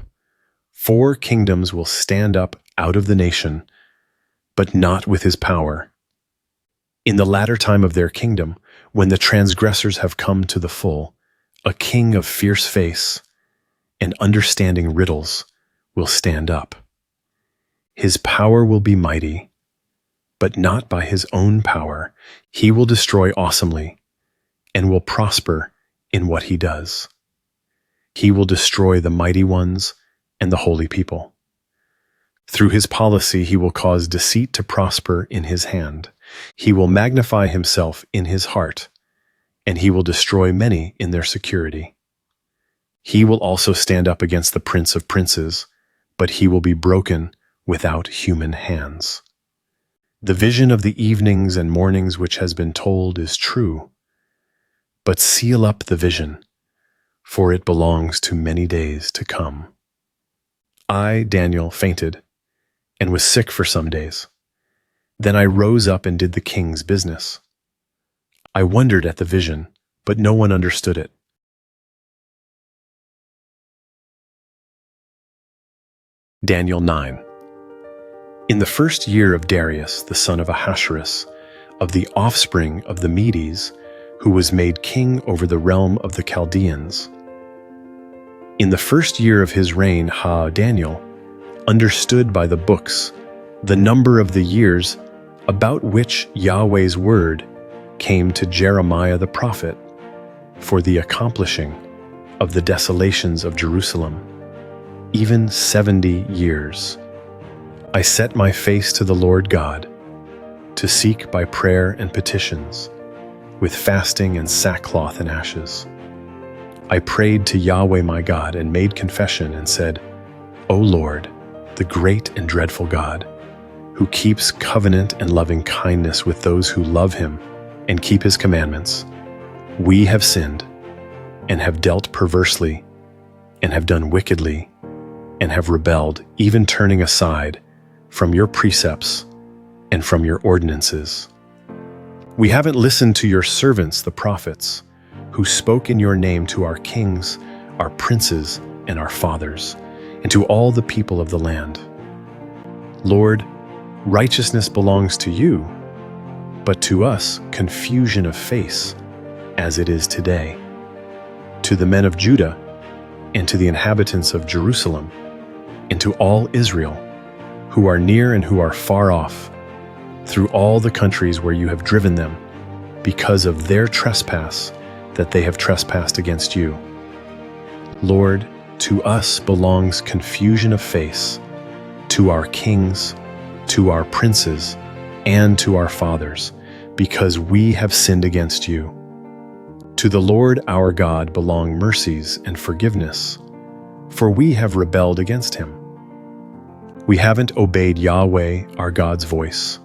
S1: 4 kingdoms will stand up out of the nation, but not with his power. In the latter time of their kingdom, when the transgressors have come to the full, a king of fierce face and understanding riddles will stand up. His power will be mighty, but not by his own power. He will destroy awesomely and will prosper in what he does. He will destroy the mighty ones and the holy people. Through his policy, he will cause deceit to prosper in his hand. He will magnify himself in his heart, and he will destroy many in their security. He will also stand up against the prince of princes, but he will be broken without human hands. The vision of the evenings and mornings which has been told is true, but seal up the vision, for it belongs to many days to come. I, Daniel, fainted and was sick for some days. Then I rose up and did the king's business. I wondered at the vision, but no one understood it. Daniel 9. In the first year of Darius, the son of Ahasuerus, of the offspring of the Medes, who was made king over the realm of the Chaldeans. In the first year of his reign, Daniel understood by the books the number of the years about which Yahweh's word came to Jeremiah the prophet for the accomplishing of the desolations of Jerusalem, even 70 years. I set my face to the Lord God, to seek by prayer and petitions, with fasting and sackcloth and ashes. I prayed to Yahweh my God and made confession and said, O Lord, the great and dreadful God, who keeps covenant and loving kindness with those who love him and keep his commandments, we have sinned and have dealt perversely and have done wickedly and have rebelled, even turning aside from your precepts and from your ordinances. We haven't listened to your servants, the prophets, who spoke in your name to our kings, our princes, and our fathers, and to all the people of the land. Lord, righteousness belongs to you, but to us confusion of face, as it is today. To the men of Judah, and to the inhabitants of Jerusalem, and to all Israel, who are near and who are far off, through all the countries where you have driven them, because of their trespass that they have trespassed against you. Lord, to us belongs confusion of face, to our kings, to our princes, and to our fathers, because we have sinned against you. To the Lord our God belong mercies and forgiveness, for we have rebelled against him. We haven't obeyed Yahweh our God's voice,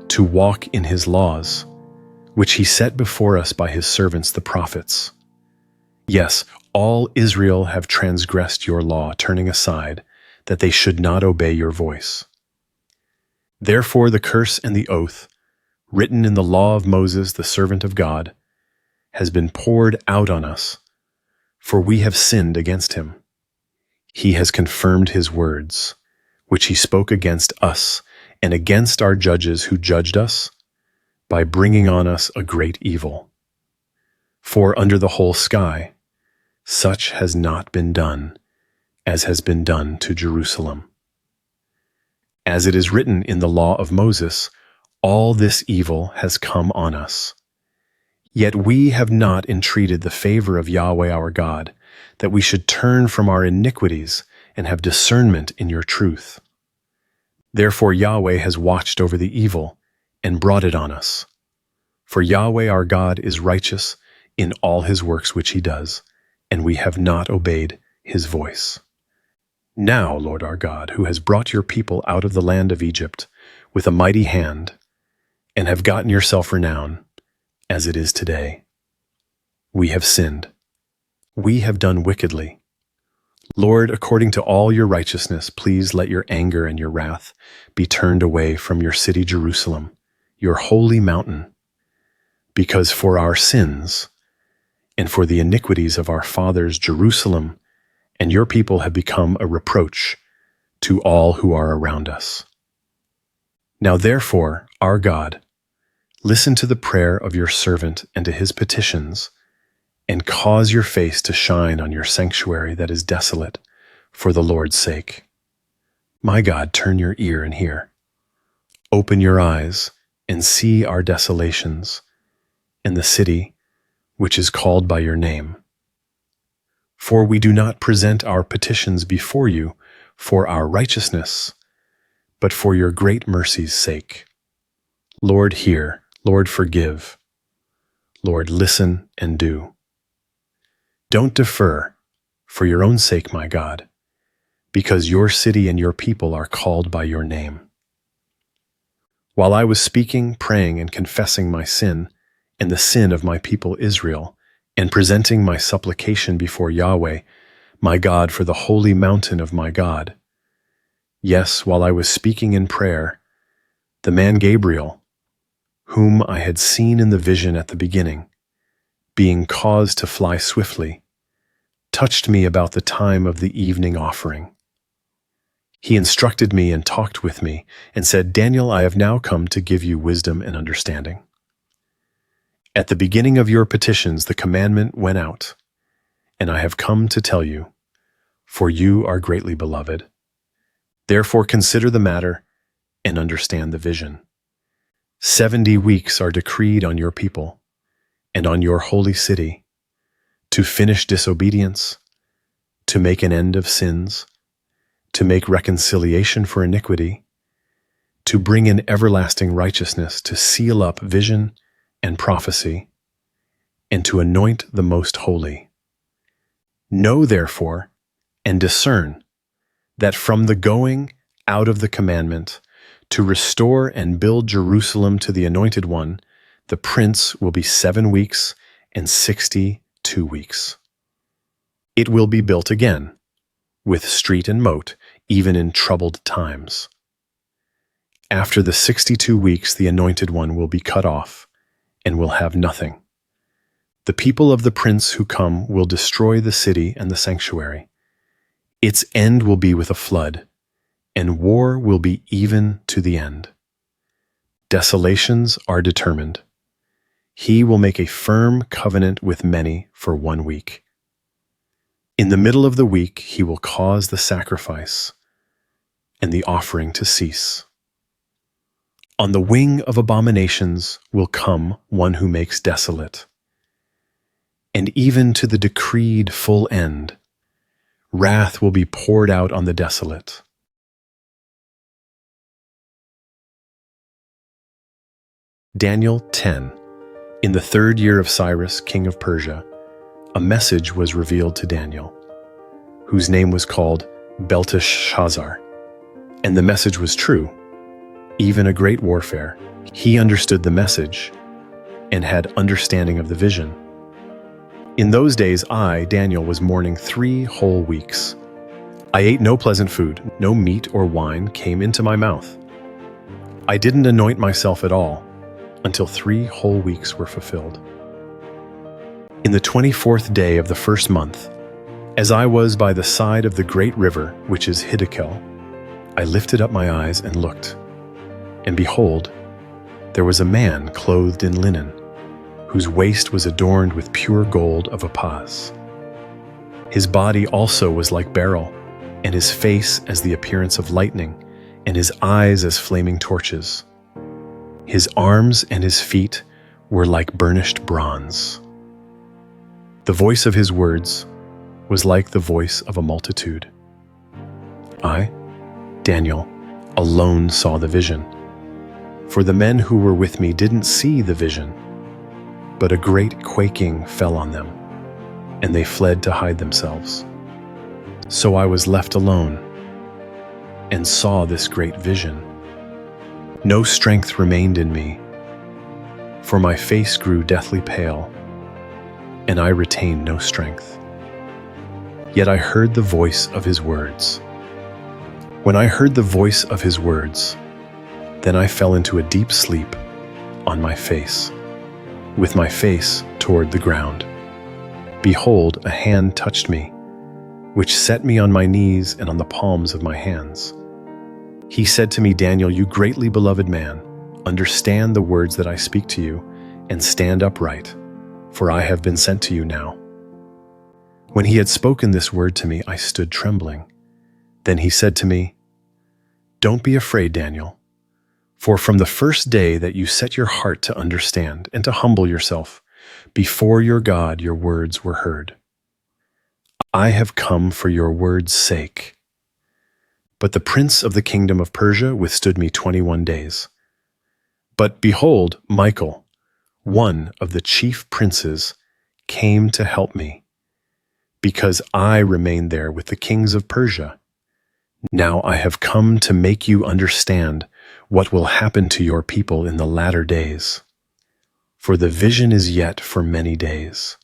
S1: to walk in his laws, which he set before us by his servants the prophets. Yes, all Israel have transgressed your law, turning aside, that they should not obey your voice. Therefore the curse and the oath, written in the law of Moses, the servant of God, has been poured out on us, for we have sinned against him. He has confirmed his words, which he spoke against us and against our judges who judged us, by bringing on us a great evil. For under the whole sky, such has not been done as has been done to Jerusalem. As it is written in the law of Moses, all this evil has come on us. Yet we have not entreated the favor of Yahweh our God, that we should turn from our iniquities and have discernment in your truth. Therefore Yahweh has watched over the evil and brought it on us. For Yahweh our God is righteous in all his works which he does, and we have not obeyed his voice. Now, Lord our God, who has brought your people out of the land of Egypt with a mighty hand, and have gotten yourself renown, as it is today, we have sinned. We have done wickedly. Lord, according to all your righteousness, please let your anger and your wrath be turned away from your city Jerusalem, your holy mountain, because for our sins and for the iniquities of our fathers, Jerusalem and your people have become a reproach to all who are around us. Now therefore, our God, listen to the prayer of your servant and to his petitions, and cause your face to shine on your sanctuary that is desolate, for the Lord's sake. My God, turn your ear and hear. Open your eyes and see our desolations, and the city which is called by your name. For we do not present our petitions before you for our righteousness, but for your great mercy's sake. Lord, hear. Lord, forgive. Lord, listen and do. Don't defer, for your own sake, my God, because your city and your people are called by your name. While I was speaking, praying, and confessing my sin and the sin of my people Israel, and presenting my supplication before Yahweh, my God, for the holy mountain of my God, yes, while I was speaking in prayer, the man Gabriel, whom I had seen in the vision at the beginning, being caused to fly swiftly, touched me about the time of the evening offering. He instructed me and talked with me, and said, Daniel, I have now come to give you wisdom and understanding. At the beginning of your petitions the commandment went out, and I have come to tell you, for you are greatly beloved. Therefore consider the matter and understand the vision. 70 weeks are decreed on your people and on your holy city, to finish disobedience, to make an end of sins, to make reconciliation for iniquity, to bring in everlasting righteousness, to seal up vision and prophecy, and to anoint the most holy. Know therefore and discern that from the going out of the commandment to restore and build Jerusalem to the Anointed One, the Prince will be 7 weeks and 62 weeks. It will be built again, with street and moat, even in troubled times. After the 62 weeks the Anointed One will be cut off, and will have nothing. The people of the prince who come will destroy the city and the sanctuary. Its end will be with a flood, and war will be even to the end. Desolations are determined. He will make a firm covenant with many for 1 week. In the middle of the week he will cause the sacrifice and the offering to cease. On the wing of abominations will come one who makes desolate. And even to the decreed full end, wrath will be poured out on the desolate. Daniel 10. In the 3rd year of Cyrus, king of Persia, a message was revealed to Daniel, whose name was called Belteshazzar. And the message was true, even a great warfare. He understood the message and had understanding of the vision. In those days I, Daniel, was mourning 3 whole weeks. I ate no pleasant food, no meat or wine came into my mouth. I didn't anoint myself at all until 3 whole weeks were fulfilled. In the 24th day of the 1st month, as I was by the side of the great river, which is Hiddekel, I lifted up my eyes and looked, and behold, there was a man clothed in linen, whose waist was adorned with pure gold of Uphaz. His body also was like beryl, and his face as the appearance of lightning, and his eyes as flaming torches. His arms and his feet were like burnished bronze. The voice of his words was like the voice of a multitude. I, Daniel, alone saw the vision, for the men who were with me didn't see the vision, but a great quaking fell on them, and they fled to hide themselves. So I was left alone, and saw this great vision. No strength remained in me, for my face grew deathly pale, and I retained no strength. Yet I heard the voice of his words. When I heard the voice of his words, then I fell into a deep sleep on my face, with my face toward the ground. Behold, a hand touched me, which set me on my knees and on the palms of my hands. He said to me, Daniel, you greatly beloved man, understand the words that I speak to you, and stand upright, for I have been sent to you now. When he had spoken this word to me, I stood trembling. Then he said to me, Don't be afraid, Daniel, for from the first day that you set your heart to understand and to humble yourself, Before your God your words were heard. I have come for your word's sake. But the prince of the kingdom of Persia withstood me 21 days. But behold, Michael, one of the chief princes, came to help me, because I remained there with the kings of Persia. Now I have come to make you understand what will happen to your people in the latter days. For the vision is yet for many days.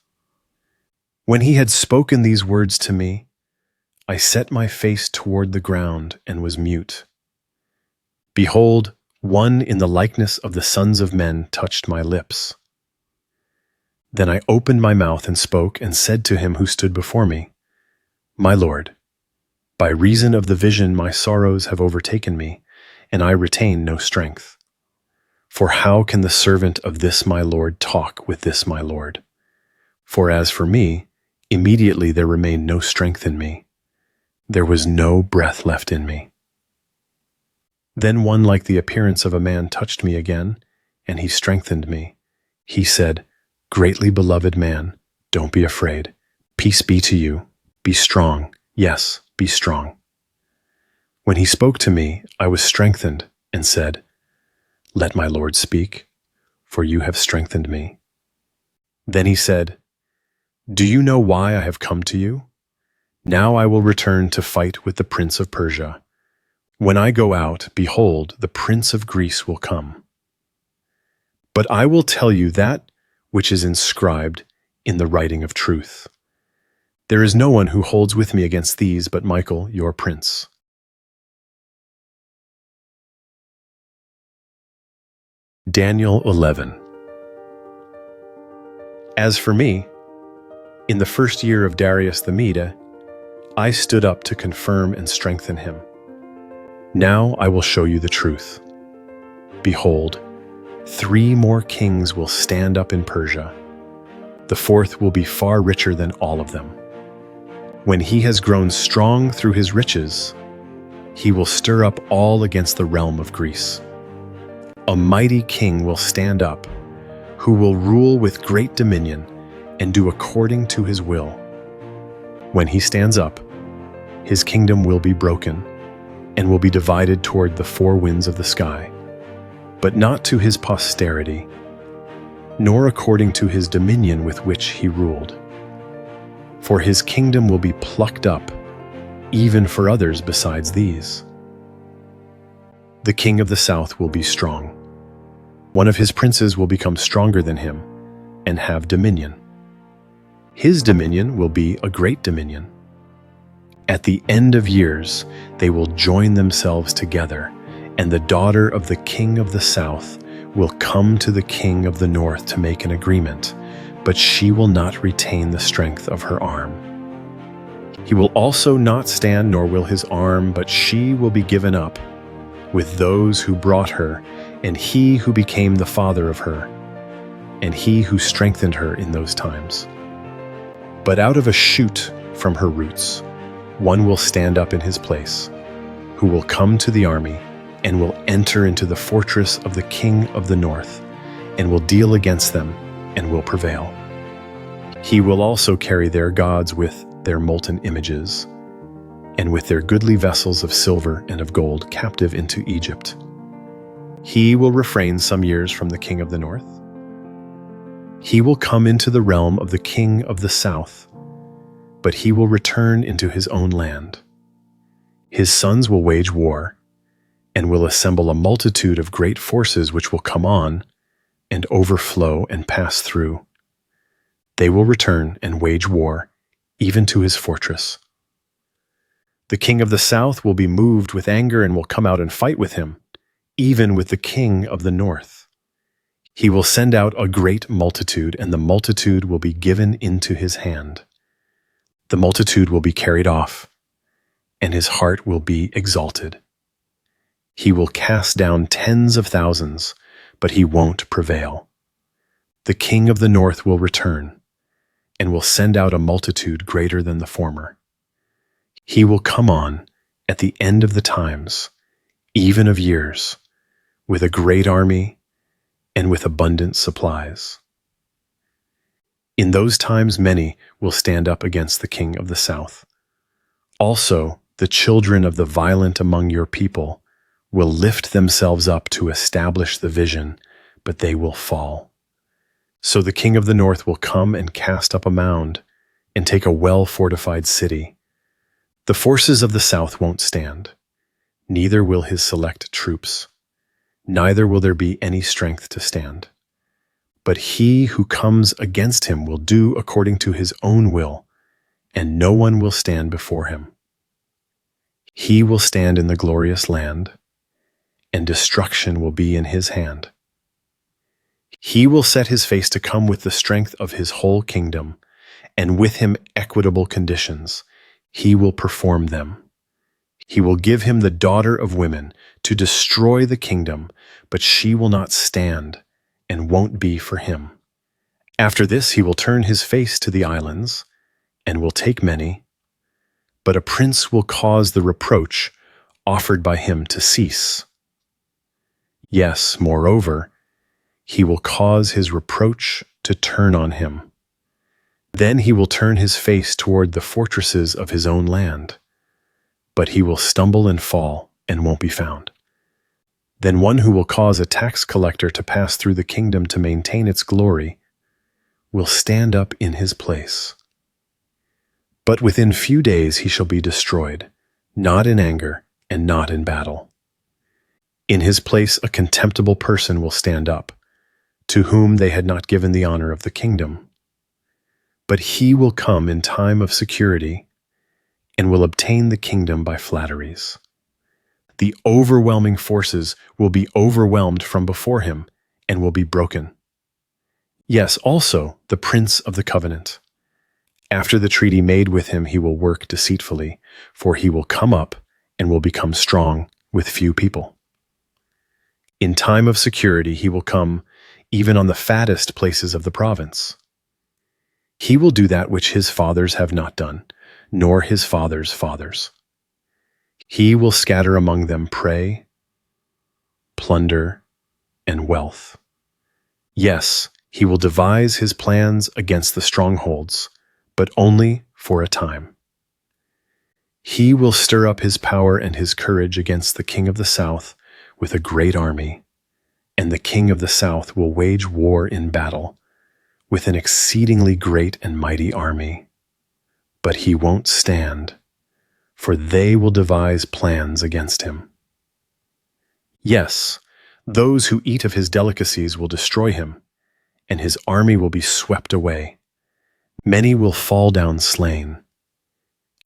S1: When he had spoken these words to me, I set my face toward the ground and was mute. Behold, one in the likeness of the sons of men touched my lips. Then I opened my mouth and spoke and said to him who stood before me, My Lord, by reason of the vision my sorrows have overtaken me, and I retain no strength. For how can the servant of this my Lord talk with this my Lord? For as for me, immediately there remained no strength in me. There was no breath left in me. Then one like the appearance of a man touched me again, and he strengthened me. He said, Greatly beloved man, don't be afraid. Peace be to you. Be strong. Yes, be strong. When he spoke to me, I was strengthened and said, Let my Lord speak, for you have strengthened me. Then he said, Do you know why I have come to you? Now I will return to fight with the prince of Persia. When I go out, behold, the prince of Greece will come. But I will tell you that which is inscribed in the writing of truth. There is no one who holds with me against these but Michael, your prince. Daniel 11. As for me, in the first year of Darius the Mede, I stood up to confirm and strengthen him. Now I will show you the truth. Behold, 3 more kings will stand up in Persia. The 4th will be far richer than all of them. When he has grown strong through his riches, he will stir up all against the realm of Greece. A mighty king will stand up, who will rule with great dominion and do according to his will. When he stands up, his kingdom will be broken and will be divided toward the 4 winds of the sky, but not to his posterity, nor according to his dominion with which he ruled. For his kingdom will be plucked up, even for others besides these. The king of the south will be strong. One of his princes will become stronger than him and have dominion. His dominion will be a great dominion. At the end of years, they will join themselves together, and the daughter of the king of the south will come to the king of the north to make an agreement, but she will not retain the strength of her arm. He will also not stand, nor will his arm, but she will be given up with those who brought her, and he who became the father of her, and he who strengthened her in those times. But out of a shoot from her roots, one will stand up in his place, who will come to the army and will enter into the fortress of the king of the north, and will deal against them and will prevail. He will also carry their gods with their molten images, and with their goodly vessels of silver and of gold captive into Egypt. He will refrain some years from the king of the north. He will come into the realm of the king of the south, but he will return into his own land. His sons will wage war, and will assemble a multitude of great forces which will come on, and overflow and pass through. They will return and wage war, even to his fortress. The king of the south will be moved with anger and will come out and fight with him, even with the king of the north. He will send out a great multitude, and the multitude will be given into his hand. The multitude will be carried off, and his heart will be exalted. He will cast down tens of thousands, but he won't prevail. The king of the north will return, and will send out a multitude greater than the former. He will come on at the end of the times, even of years, with a great army and with abundant supplies. In those times many will stand up against the king of the south. Also, the children of the violent among your people will lift themselves up to establish the vision, but they will fall. So the king of the north will come and cast up a mound and take a well-fortified city. The forces of the south won't stand, neither will his select troops. Neither will there be any strength to stand. But he who comes against him will do according to his own will, and no one will stand before him. He will stand in the glorious land, and destruction will be in his hand. He will set his face to come with the strength of his whole kingdom, and with him equitable conditions. He will perform them. He will give him the daughter of women to destroy the kingdom, but she will not stand and won't be for him. After this he will turn his face to the islands and will take many, but a prince will cause the reproach offered by him to cease. Yes, moreover, he will cause his reproach to turn on him. Then he will turn his face toward the fortresses of his own land, but he will stumble and fall and won't be found. Then one who will cause a tax collector to pass through the kingdom to maintain its glory will stand up in his place. But within few days he shall be destroyed, not in anger and not in battle. In his place a contemptible person will stand up, to whom they had not given the honor of the kingdom. But he will come in time of security and will obtain the kingdom by flatteries. The overwhelming forces will be overwhelmed from before him and will be broken. Yes, also the prince of the covenant. After the treaty made with him he will work deceitfully, for he will come up and will become strong with few people. In time of security he will come even on the fattest places of the province. He will do that which his fathers have not done, nor his fathers' fathers. He will scatter among them prey, plunder, and wealth. Yes, he will devise his plans against the strongholds, but only for a time. He will stir up his power and his courage against the king of the south with a great army, and the king of the south will wage war in battle with an exceedingly great and mighty army. But he won't stand, for they will devise plans against him. Yes, those who eat of his delicacies will destroy him, and his army will be swept away. Many will fall down slain.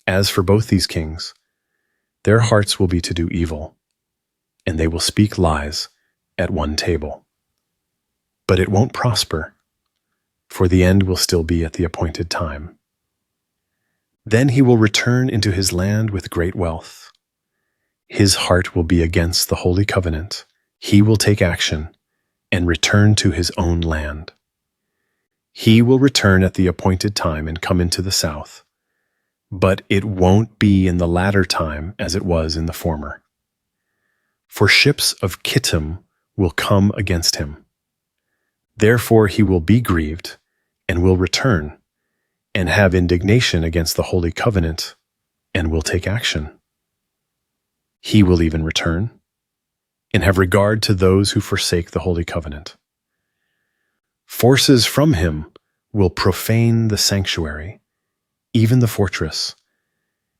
S1: As for both these kings, their hearts will be to do evil, and they will speak lies at one table. But it won't prosper, for the end will still be at the appointed time. Then he will return into his land with great wealth. His heart will be against the holy covenant. He will take action and return to his own land. He will return at the appointed time and come into the south, but it won't be in the latter time as it was in the former. For ships of Kittim will come against him. Therefore he will be grieved and will return and have indignation against the holy covenant, and will take action. He will even return, and have regard to those who forsake the holy covenant. Forces from him will profane the sanctuary, even the fortress,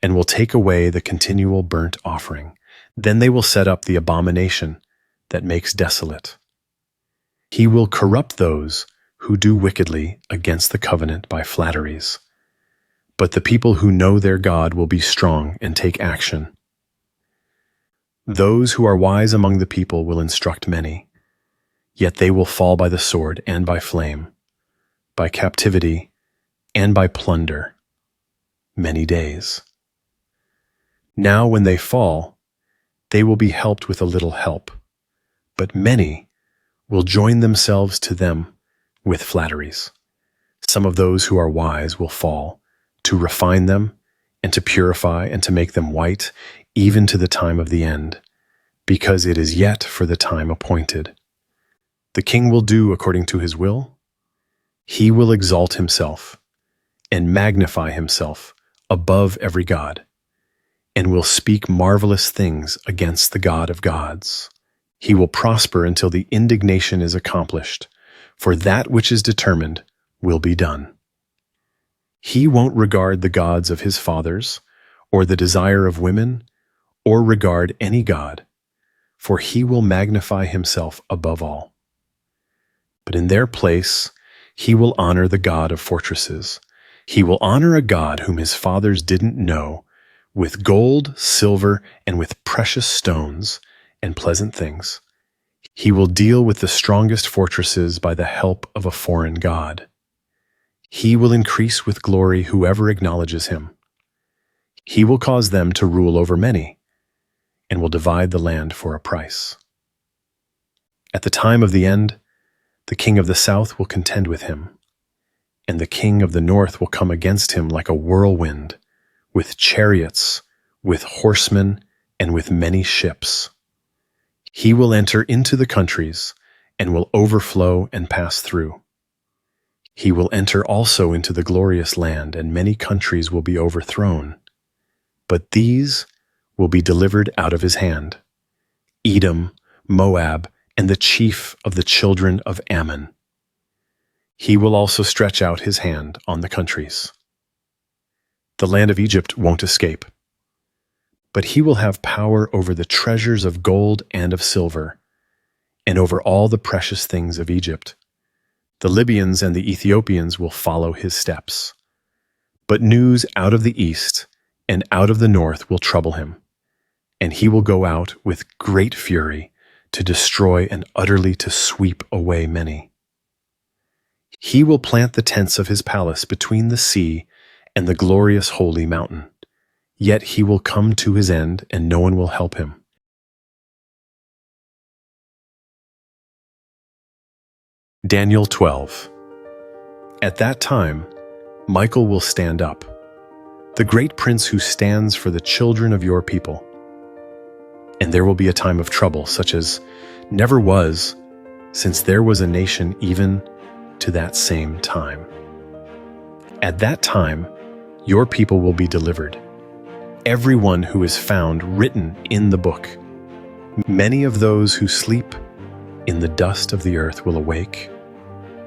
S1: and will take away the continual burnt offering. Then they will set up the abomination that makes desolate. He will corrupt those who do wickedly against the covenant by flatteries. But the people who know their God will be strong and take action. Those who are wise among the people will instruct many, yet they will fall by the sword and by flame, by captivity and by plunder, many days. Now when they fall, they will be helped with a little help, but many will join themselves to them with flatteries. Some of those who are wise will fall, to refine them, and to purify, and to make them white, even to the time of the end, because it is yet for the time appointed. The king will do according to his will, He will exalt himself and magnify himself above every god, and will speak marvelous things against the God of gods. He will prosper until the indignation is accomplished, for that which is determined will be done. He won't regard the gods of his fathers, or the desire of women, or regard any god, for he will magnify himself above all. But in their place, he will honor the God of fortresses. He will honor a God whom his fathers didn't know, with gold, silver, and with precious stones and pleasant things. He will deal with the strongest fortresses by the help of a foreign god. He will increase with glory whoever acknowledges him. He will cause them to rule over many, and will divide the land for a price. At the time of the end, the king of the south will contend with him, and the king of the north will come against him like a whirlwind, with chariots, with horsemen, and with many ships. He will enter into the countries, and will overflow and pass through. He will enter also into the glorious land, and many countries will be overthrown. But these will be delivered out of his hand: Edom, Moab, and the chief of the children of Ammon. He will also stretch out his hand on the countries. The land of Egypt won't escape, but he will have power over the treasures of gold and of silver, and over all the precious things of Egypt. The Libyans and the Ethiopians will follow his steps. But news out of the east and out of the north will trouble him, and he will go out with great fury to destroy and utterly to sweep away many. He will plant the tents of his palace between the sea and the glorious holy mountain. Yet he will come to his end, and no one will help him. Daniel 12. At that time, Michael will stand up, the great prince who stands for the children of your people. And there will be a time of trouble, such as never was, since there was a nation even to that same time. At that time, your people will be delivered, everyone who is found written in the book. Many of those who sleep in the dust of the earth will awake,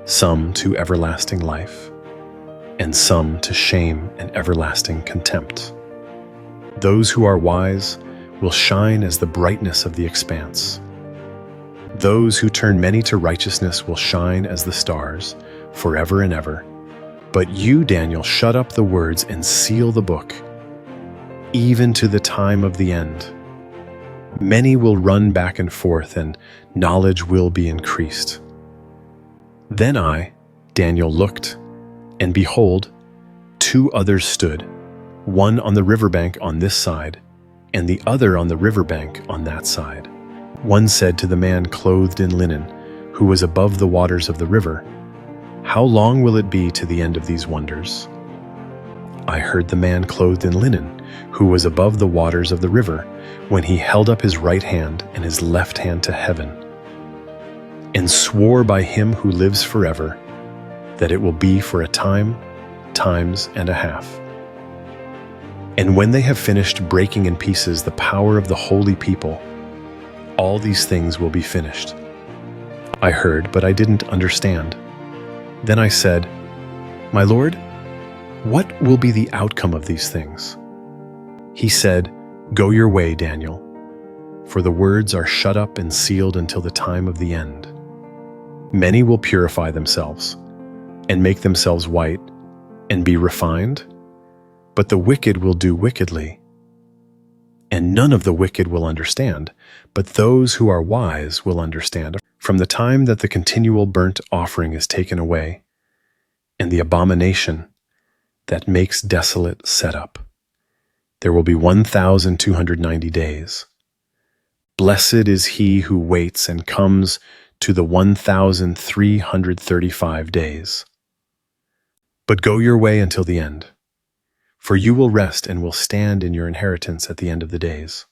S1: some to everlasting life, and some to shame and everlasting contempt. Those who are wise will shine as the brightness of the expanse. Those who turn many to righteousness will shine as the stars, forever and ever. But you, Daniel, shut up the words and seal the book, even to the time of the end. Many will run back and forth, and knowledge will be increased. Then I, Daniel, looked, and behold, two others stood, one on the riverbank on this side, and the other on the riverbank on that side. One said to the man clothed in linen, who was above the waters of the river, "How long will it be to the end of these wonders?" I heard the man clothed in linen, who was above the waters of the river, when he held up his right hand and his left hand to heaven, and swore by him who lives forever, that it will be for a time, times and a half. And when they have finished breaking in pieces the power of the holy people, all these things will be finished. I heard, but I didn't understand. Then I said, "My Lord, what will be the outcome of these things?" He said, "Go your way, Daniel, for the words are shut up and sealed until the time of the end. Many will purify themselves and make themselves white and be refined, but the wicked will do wickedly. And none of the wicked will understand, but those who are wise will understand. From the time that the continual burnt offering is taken away, and the abomination that makes desolate set up, there will be 1,290 days. Blessed is he who waits and comes to the 1,335 days. But go your way until the end, for you will rest and will stand in your inheritance at the end of the days.